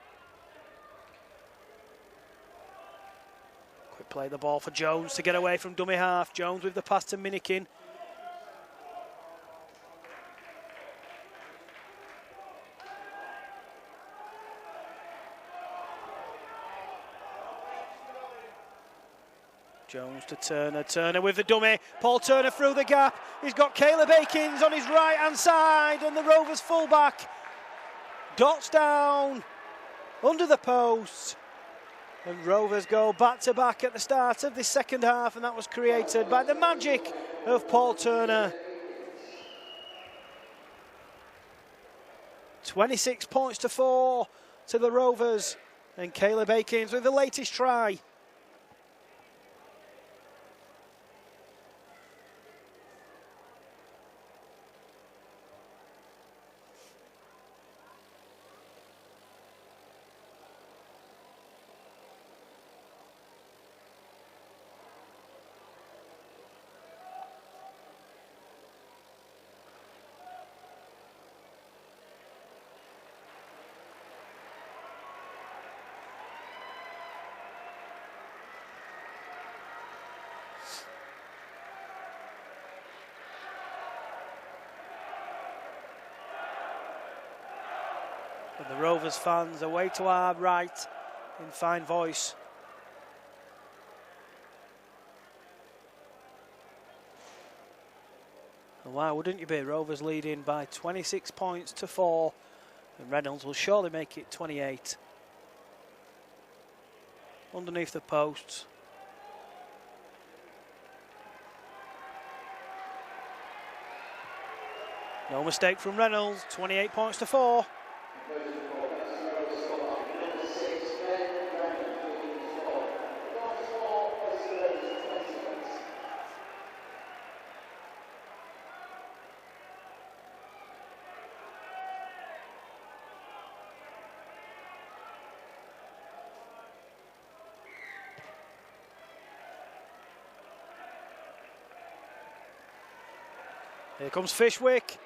Quick play the ball for Jones to get away from dummy half. Jones with the pass to Minikin. Jones to Turner. Turner with the dummy. Paul Turner through the gap. He's got Caleb Akins on his right-hand side, and the Rovers fullback dots down under the post. And Rovers go back-to-back at the start of this second half, and that was created by the magic of Paul Turner. 26 points to 4 to the Rovers, and Caleb Akins with the latest try. And the Rovers fans away to our right in fine voice. And why wouldn't you be? Rovers leading by 26 points to 4. And Reynolds will surely make it 28. Underneath the posts. No mistake from Reynolds, 28 points to 4. Here comes Fishwick.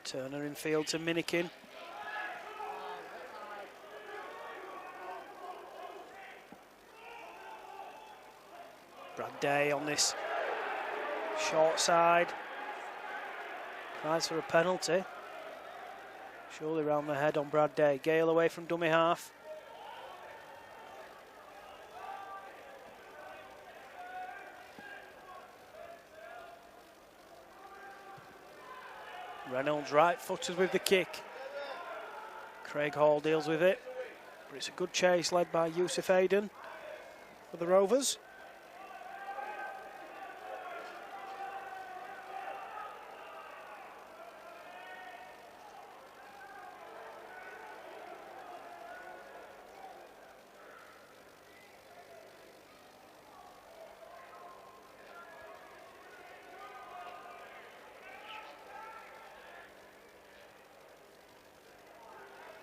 Turner in field to Minikin. Brad Day on this short side. Tries for a penalty. Surely round the head on Brad Day. Gale away from dummy half. Reynolds right-footed with the kick. Craig Hall deals with it. But it's a good chase led by Yusuf Aiden for the Rovers.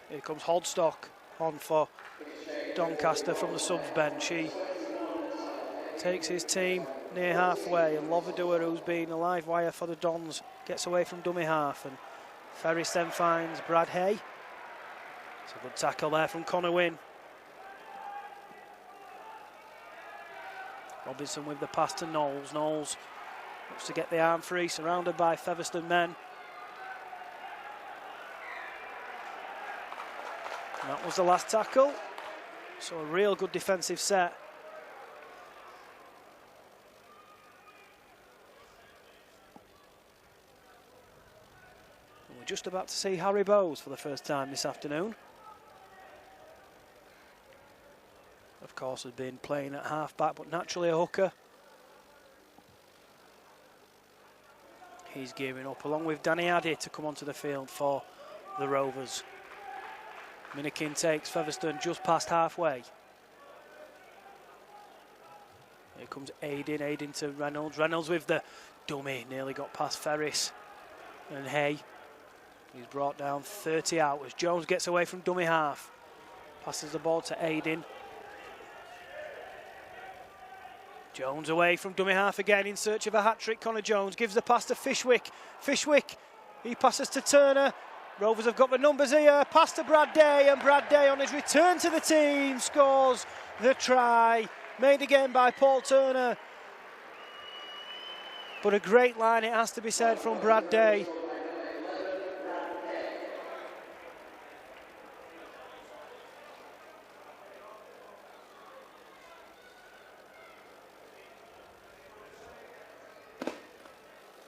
Here comes Hodstock on for Doncaster from the subs bench. He takes his team near halfway, and Lovadua, who's been a live wire for the Dons, gets away from dummy half, and Ferris then finds Brad Hay. It's a good tackle there from Connor Wynn. Robinson with the pass to Knowles. Knowles looks to get the arm free, surrounded by Featherstone men. That was the last tackle. So a real good defensive set. And we're just about to see Harry Bowes for the first time this afternoon. Of course, has been playing at half-back, but naturally a hooker. He's gearing up, along with Danny Addy, to come onto the field for the Rovers. Minikin takes Featherstone just past halfway. Here comes Aiden to Reynolds. Reynolds with the dummy, nearly got past Ferris and Hay. He's brought down 30 out as Jones gets away from dummy half. Passes the ball to Aiden. Jones away from dummy half again in search of a hat-trick. Connor Jones gives the pass to Fishwick. Fishwick, he passes to Turner. Rovers have got the numbers here. Pass to Brad Day, and Brad Day on his return to the team scores the try. Made again by Paul Turner. But a great line, it has to be said, from Brad Day.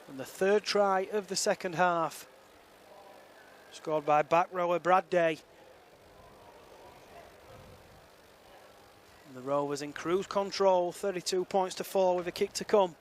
And the third try of the second half, scored by back rower Brad Day. And the Rovers in cruise control, 32 points to 4 with a kick to come.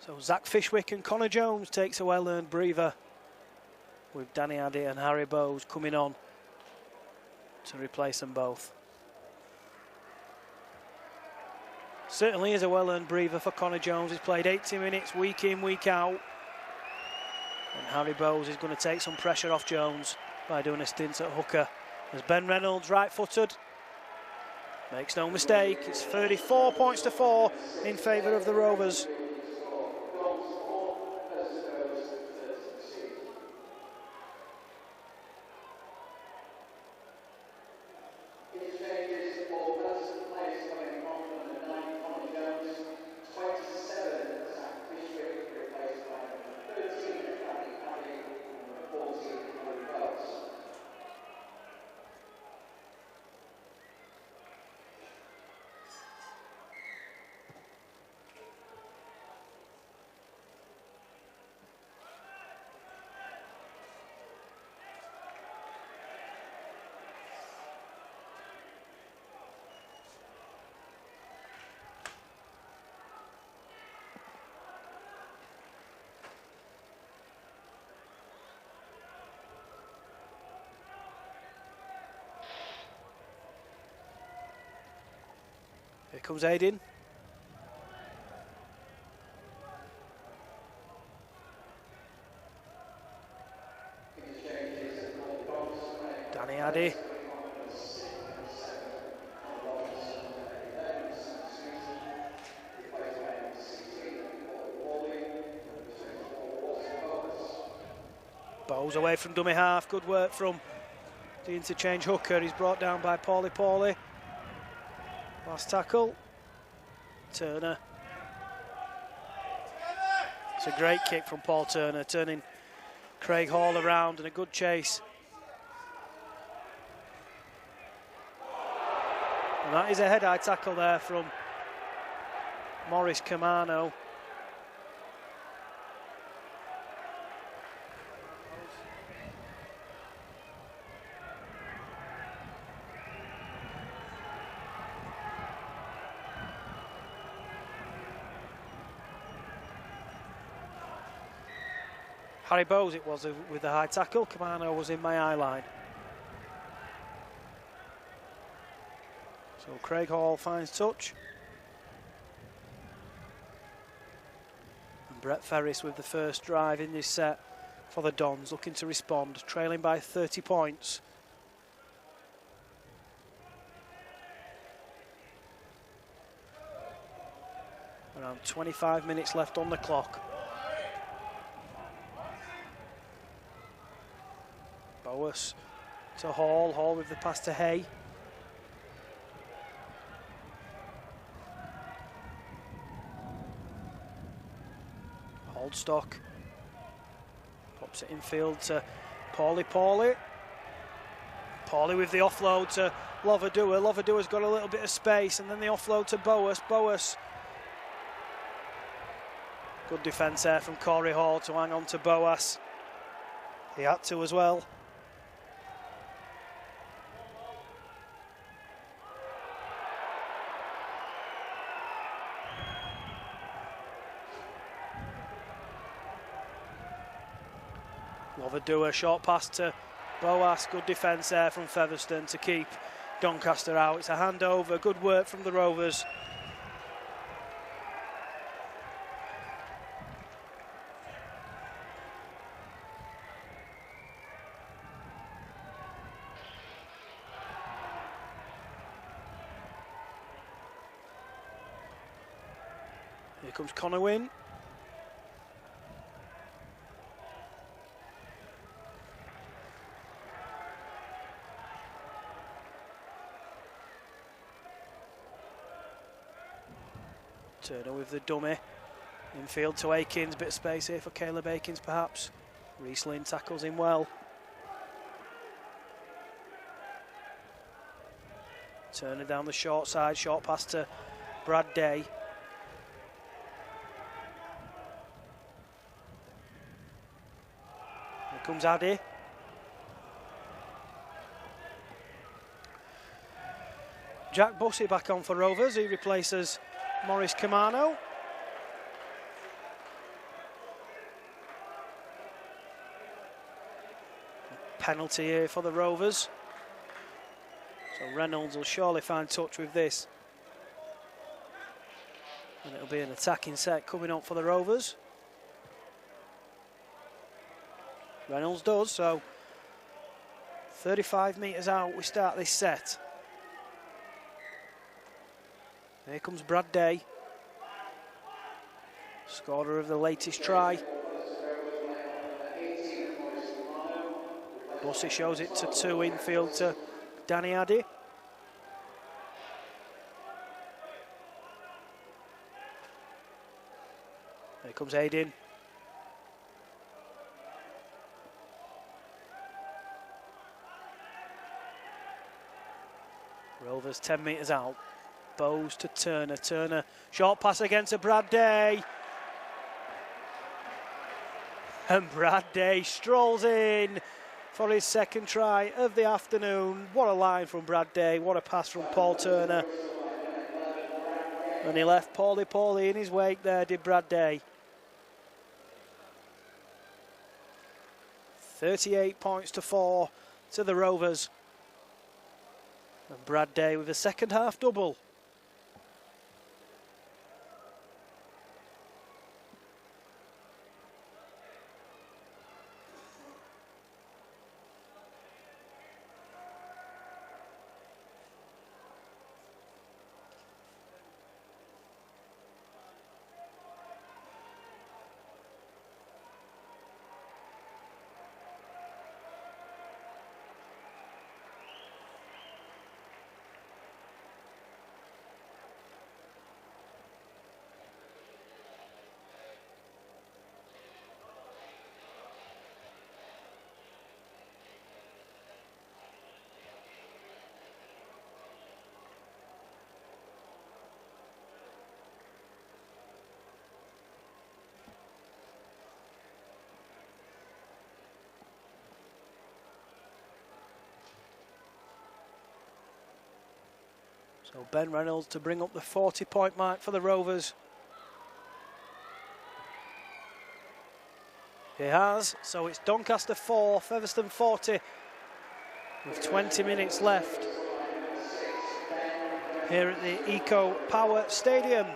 So Zach Fishwick and Connor Jones takes a well-earned breather, with Danny Addy and Harry Bowes coming on to replace them both. Certainly is a well-earned breather for Connor Jones. He's played 80 minutes week in, week out. And Harry Bowes is going to take some pressure off Jones by doing a stint at hooker. As Ben Reynolds, right-footed, makes no mistake. It's 34 points to 4 in favour of the Rovers. Here comes Aiden. Danny Addy. Bowes away from dummy half. Good work from the interchange hooker. He's brought down by Paulie. Last tackle, Turner. It's a great kick from Paul Turner, turning Craig Hall around, and a good chase. And that is a head-high tackle there from Maurice Camano. Harry Bowes it was with the high tackle. Camano was in my eye line. So Craig Hall finds touch. And Brett Ferris with the first drive in this set for the Dons, looking to respond, trailing by 30 points. Around 25 minutes left on the clock. Boas to Hall, Hall with the pass to Hay. Holdstock pops it infield to Paulie. Paulie with the offload to Lovadua. Lovadua's got a little bit of space, and then the offload to Boas. Boas. Good defence there from Corey Hall to hang on to Boas. He had to as well. Lovadua, short pass to Boas. Good defence there from Featherstone to keep Doncaster out. It's a handover. Good work from the Rovers. Here comes Conowin. Turner with the dummy. Infield to Akins, bit of space here for Caleb Akins perhaps. Riesling tackles him well. Turner down the short side, short pass to Brad Day. Here comes Addy. Jack Bussey back on for Rovers, he replaces Maurice Camano. Penalty here for the Rovers. So Reynolds will surely find touch with this. And it'll be an attacking set coming up for the Rovers. Reynolds does, so 35 metres out we start this set. Here comes Brad Day, scorer of the latest try. Bussey shows it to two infield to Danny Addy. Here comes Aiden. Rovers 10 metres out. Bowes to Turner. Turner, short pass again to Brad Day. And Brad Day strolls in for his second try of the afternoon. What a line from Brad Day. What a pass from Paul Turner. And he left Paulie in his wake there, did Brad Day. 38 points to 4 to the Rovers. And Brad Day with a second half double. So Ben Reynolds to bring up the 40-point mark for the Rovers. He has, so it's Doncaster 4, Featherstone 40, with 20 minutes left here at the Eco Power Stadium.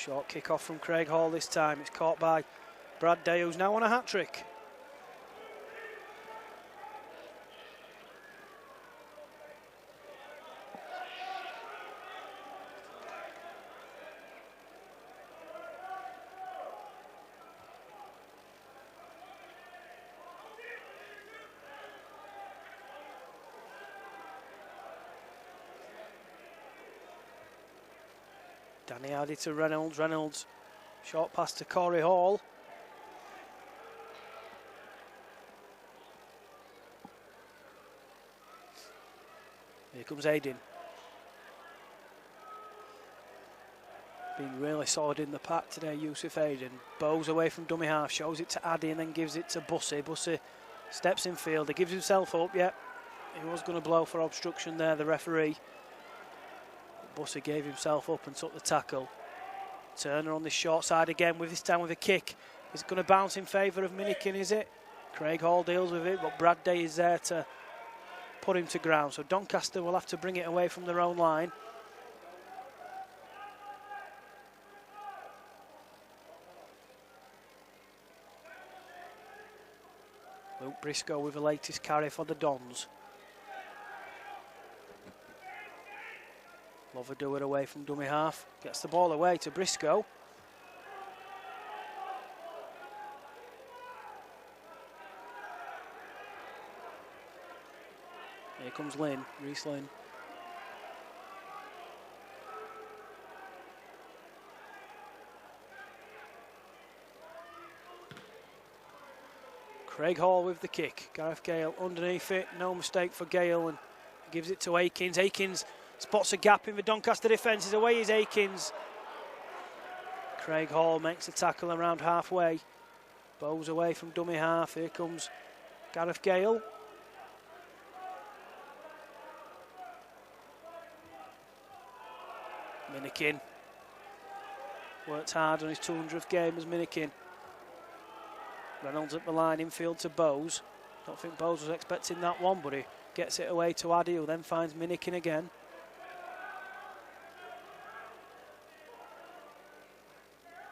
Short kick off from Craig Hall this time. It's caught by Brad Day, who's now on a hat-trick. Danny Hardy to Reynolds. Reynolds, short pass to Corey Hall. Here comes Aiden. Been really solid in the pack today, Yusuf Aiden. Bows away from dummy half, shows it to Addy and then gives it to Bussy. Bussy steps in field, he gives himself up, yeah. He was going to blow for obstruction there, the referee. Bussy gave himself up and took the tackle. Turner on the short side again, with this time with a kick. Is it going to bounce in favour of Minikin, is it? Craig Hall deals with it, but Brad Day is there to put him to ground. So Doncaster will have to bring it away from their own line. Luke Briscoe with the latest carry for the Dons. Lover do it away from dummy half. Gets the ball away to Briscoe. Here comes Lynn, Reece Lynn. Craig Hall with the kick. Gareth Gale underneath it. No mistake for Gale, and gives it to Akins. Akins spots a gap in the Doncaster defence. His away is Akins. Craig Hall makes a tackle around halfway. Bows away from dummy half. Here comes Gareth Gale. Minikin worked hard on his 200th game as Minikin. Reynolds at the line, infield to Bowes. Don't think Bowes was expecting that one, but he gets it away to Addy, who then finds Minikin again.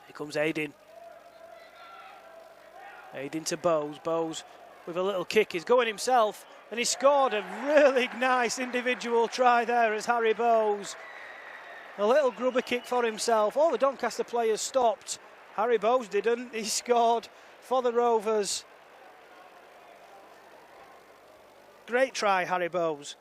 Here comes Aiden. Aiden to Bowes. Bowes with a little kick. He's going himself, and he scored a really nice individual try there as Harry Bowes. A little grubber kick for himself. All the Doncaster players stopped. Harry Bowes didn't. He scored for the Rovers. Great try, Harry Bowes.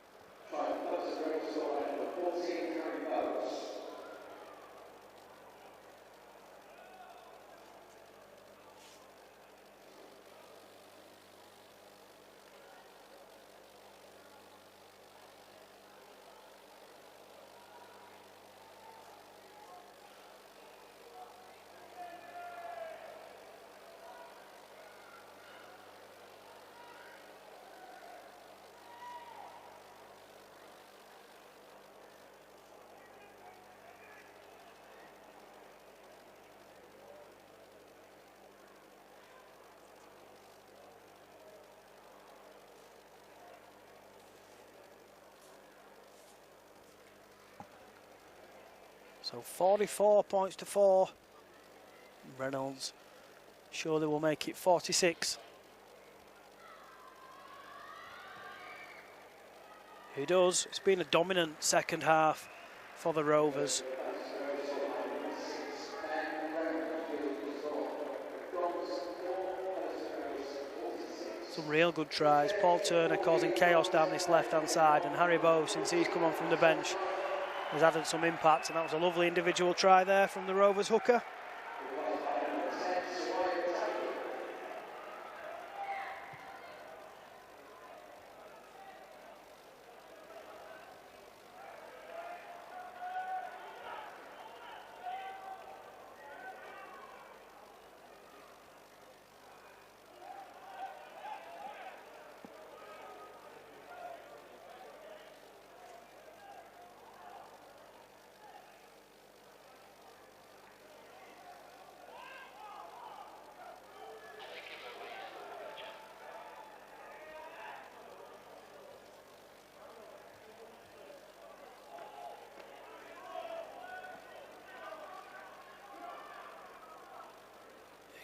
So 44 points to 4. Reynolds sure they will make it 46. He does. It's been a dominant second half for the Rovers. Some real good tries. Paul Turner causing chaos down this left-hand side, and Harry Bowes, since he's come on from the bench, has added some impact, and that was a lovely individual try there from the Rovers hooker.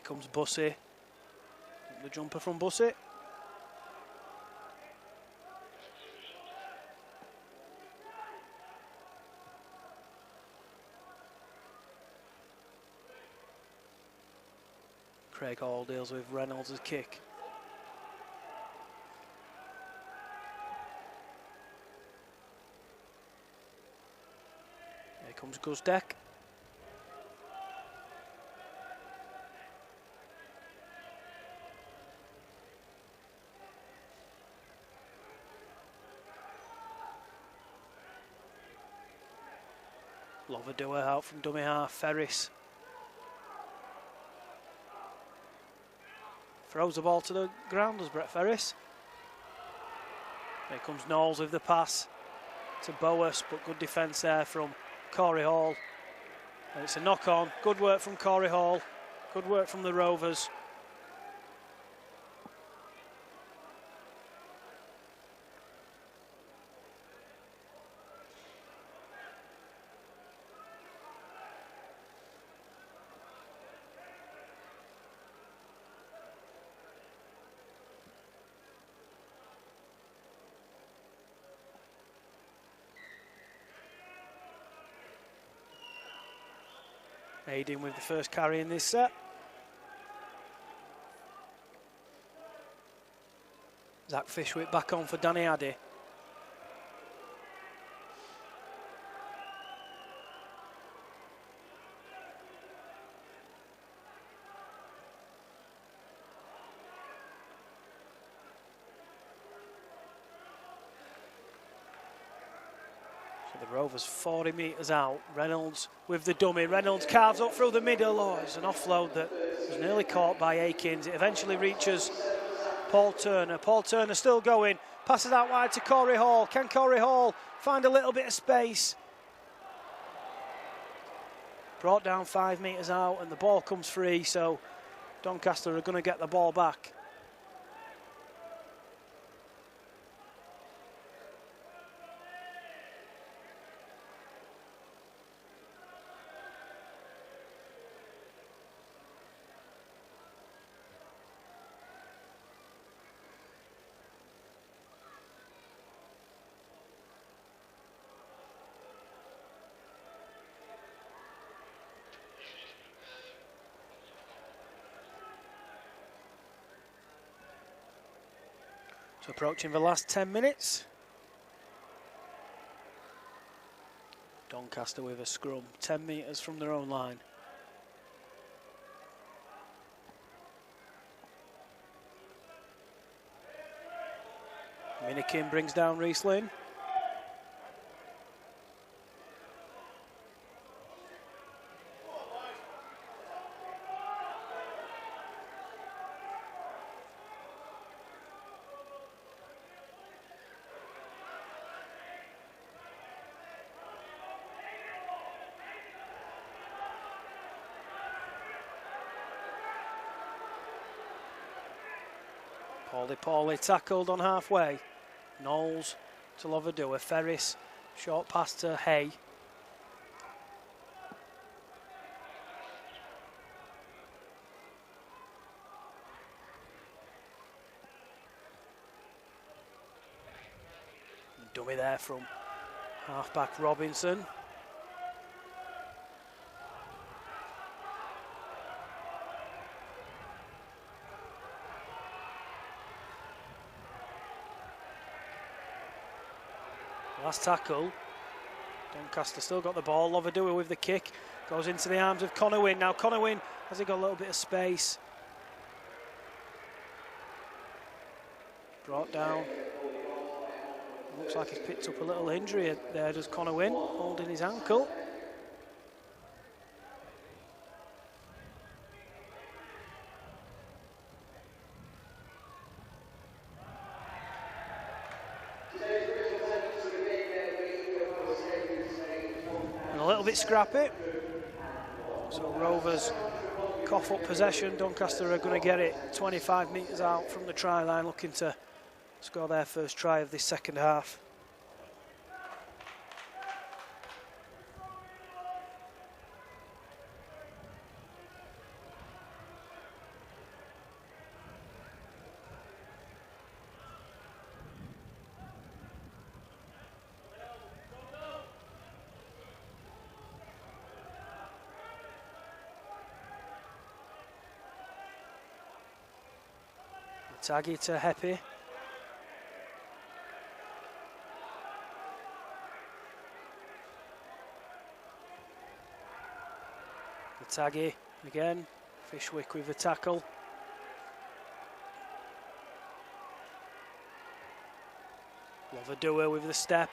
comes Bussy. The jumper from Bussy. Craig Hall deals with Reynolds' kick. Here comes Guzdeck. Lovadua out from dummy half. Ferris throws the ball to the ground as Brett Ferris. Here comes Knowles with the pass to Boas, but good defence there from Corey Hall. And it's a knock on. Good work from Corey Hall. Good work from the Rovers. Aiding with the first carry in this set. Zach Fishwick back on for Danny Addy. The Rovers 40 metres out. Reynolds with the dummy. Reynolds carves up through the middle. Oh, it's an offload that was nearly caught by Akins. It eventually reaches Paul Turner. Paul Turner still going. Passes out wide to Corey Hall. Can Corey Hall find a little bit of space? Brought down 5 metres out and the ball comes free, so Doncaster are going to get the ball back. So approaching the last 10 minutes. Doncaster with a scrum, 10 metres from their own line. Minikin brings down Riesling. Paulie tackled on halfway. Knowles to Lovadua. Ferris, short pass to Hay. Dummy there from halfback Robinson. Last tackle. Doncaster still got the ball. Lovadua with the kick. Goes into the arms of Connor Wynn. Now Connor Wynn, has he got a little bit of space? Brought down. Looks like he's picked up a little injury there, does Connor Wynn, holding his ankle. A little bit scrappy. So Rovers cough up possession. Doncaster are going to get it 25 metres out from the try line, looking to score their first try of this second half. Taggy to Heppy. Taggy again. Fishwick with the tackle. Lovadua with the step.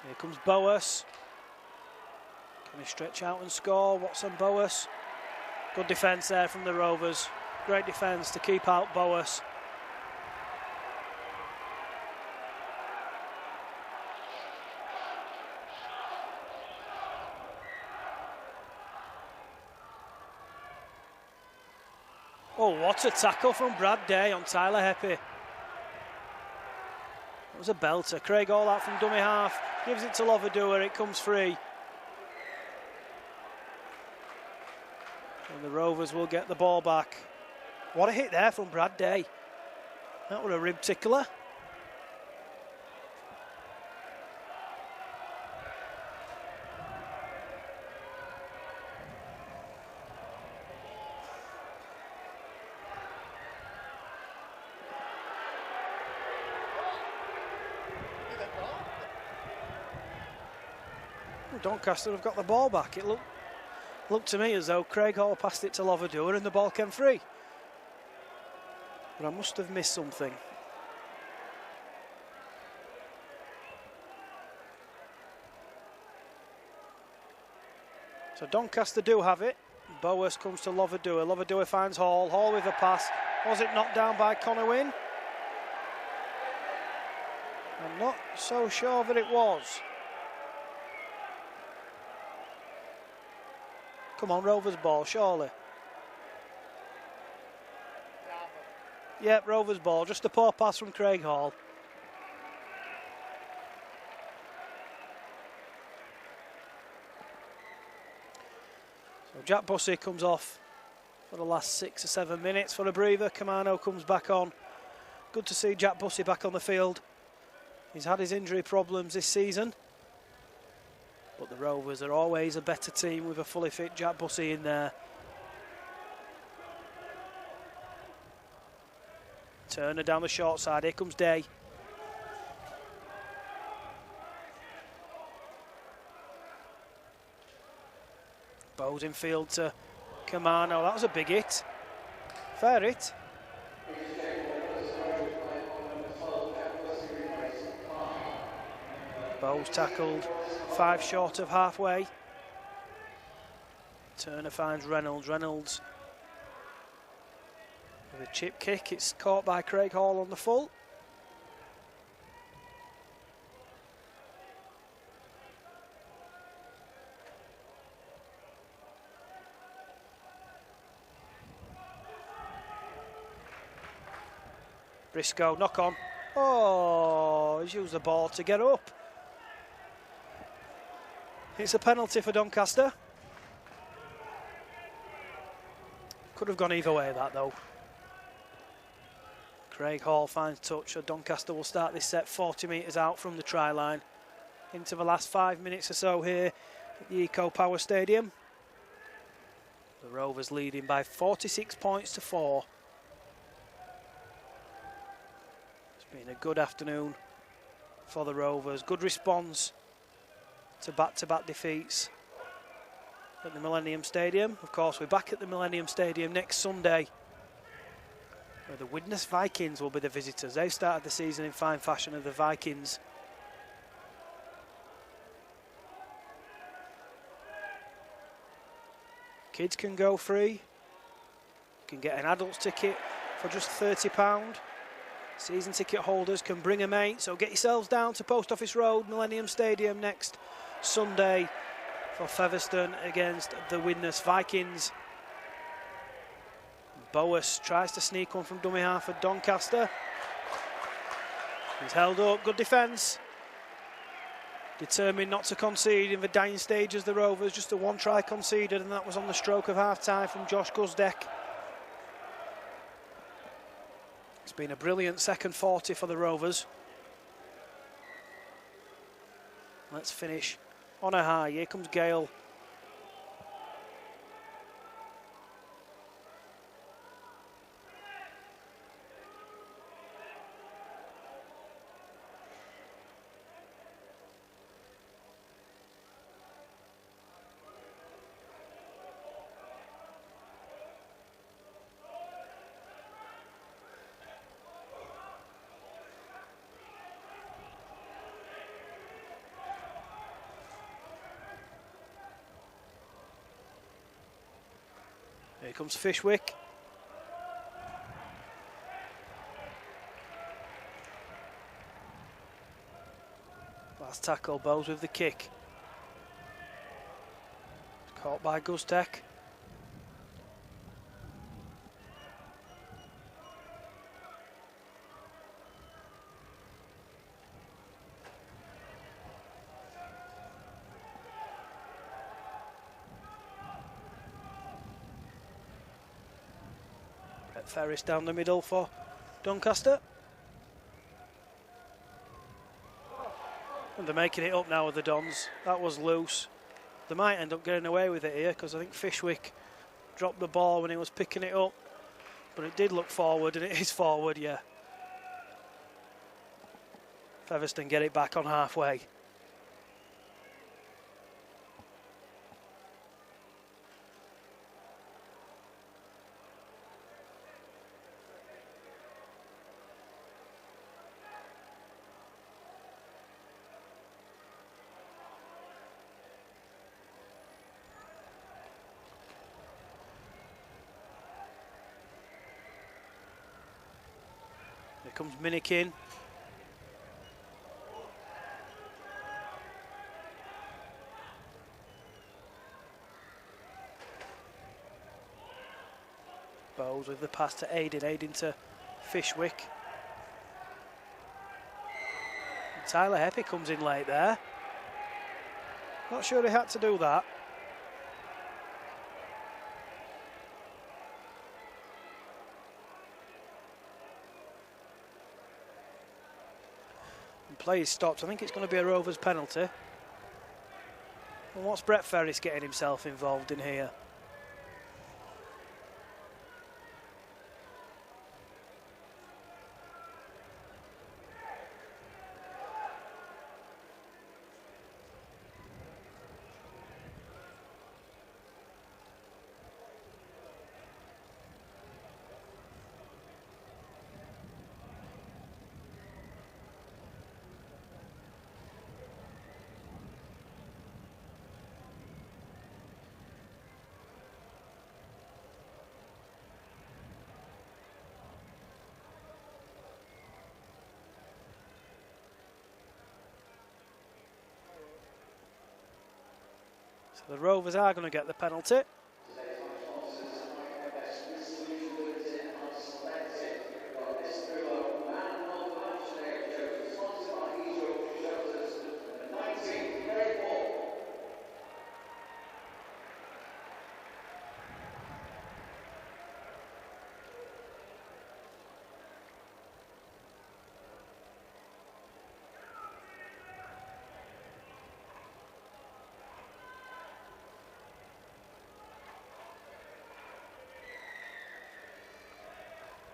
Here comes Boas. Can he stretch out and score? Watson Boas. Good defence there from the Rovers. Great defence to keep out Boas. Oh, what a tackle from Brad Day on Tyler Heppy. It was a belter. Craig Hall out from dummy half. Gives it to Lovadua. It comes free. And the Rovers will get the ball back. What a hit there from Brad Day. That was a rib tickler. Doncaster have got the ball back. It looked to me as though Craig Hall passed it to Lovadua and the ball came free. But I must have missed something. So Doncaster do have it. Boas comes to Lovadua. Lovadua finds Hall. Hall with a pass. Was it knocked down by Connor Wynne? I'm not so sure that it was. Come on, Rovers ball, surely. Yep, Rovers ball. Just a poor pass from Craig Hall. So Jack Bussey comes off for the last 6 or 7 minutes for a breather. Camano comes back on. Good to see Jack Bussey back on the field. He's had his injury problems this season. But the Rovers are always a better team with a fully fit Jack Bussey in there. Turner down the short side. Here comes Day. Bowes in field to Camano. That was a big hit. Fair hit. Bowes tackled 5 short of halfway. Turner finds Reynolds. Reynolds with a chip kick. It's caught by Craig Hall on the full. Briscoe, knock on. Oh, he's used the ball to get up. It's a penalty for Doncaster. Could have gone either way, that though. Craig Hall finds touch, so Doncaster will start this set 40 metres out from the try line. Into the last 5 minutes or so here at the Eco Power Stadium. The Rovers leading by 46 points to 4. It's been a good afternoon for the Rovers. Good response to back-to-back defeats at the Millennium Stadium. Of course, we're back at the Millennium Stadium next Sunday, where the Widnes Vikings will be the visitors. They started the season in fine fashion of the Vikings. Kids can go free. You can get an adult's ticket for just £30. Season ticket holders can bring a mate, so get yourselves down to Post Office Road, Millennium Stadium next Sunday for Featherstone against the Widnes Vikings. Boas tries to sneak one from dummy half at Doncaster. He's held up, good defence. Determined not to concede in the dying stages, the Rovers. Just a one try conceded, and that was on the stroke of half-time from Josh Guzdek. It's been a brilliant second 40 for the Rovers. Let's finish on a high. Here comes Gale. Here comes Fishwick. Last tackle, Bowes with the kick. Caught by Gustek. Ferris down the middle for Doncaster. And they're making it up now with the Dons. That was loose. They might end up getting away with it here because I think Fishwick dropped the ball when he was picking it up. But it did look forward, and it is forward, yeah. Featherstone get it back on halfway. Here comes Minikin. Bowes with the pass to Aiden. Aiden to Fishwick. And Tyler Heppy comes in late there. Not sure he had to do that. Play stopped. I think it's going to be a Rovers penalty. And what's Brett Ferris getting himself involved in here? The Rovers are going to get the penalty.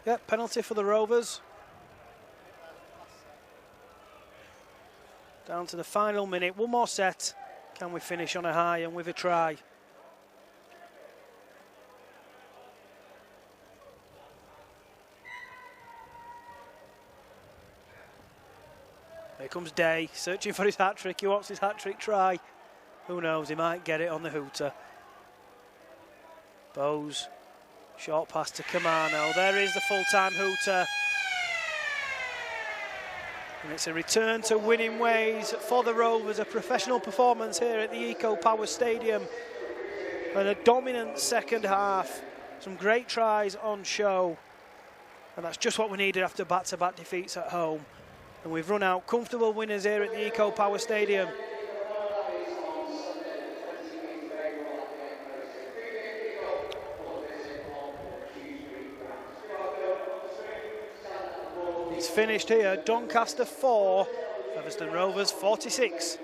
Yep, penalty for the Rovers. Down to the final minute. One more set. Can we finish on a high and with a try? Here comes Day, searching for his hat-trick. He wants his hat-trick try. Who knows, he might get it on the hooter. Bowes. Short pass to Camano. There is the full-time hooter. And it's a return to winning ways for the Rovers. A professional performance here at the Eco Power Stadium. And a dominant second half. Some great tries on show. And that's just what we needed after back-to-back defeats at home. And we've run out comfortable winners here at the Eco Power Stadium. It's finished here, Doncaster 4, Featherstone Rovers 46.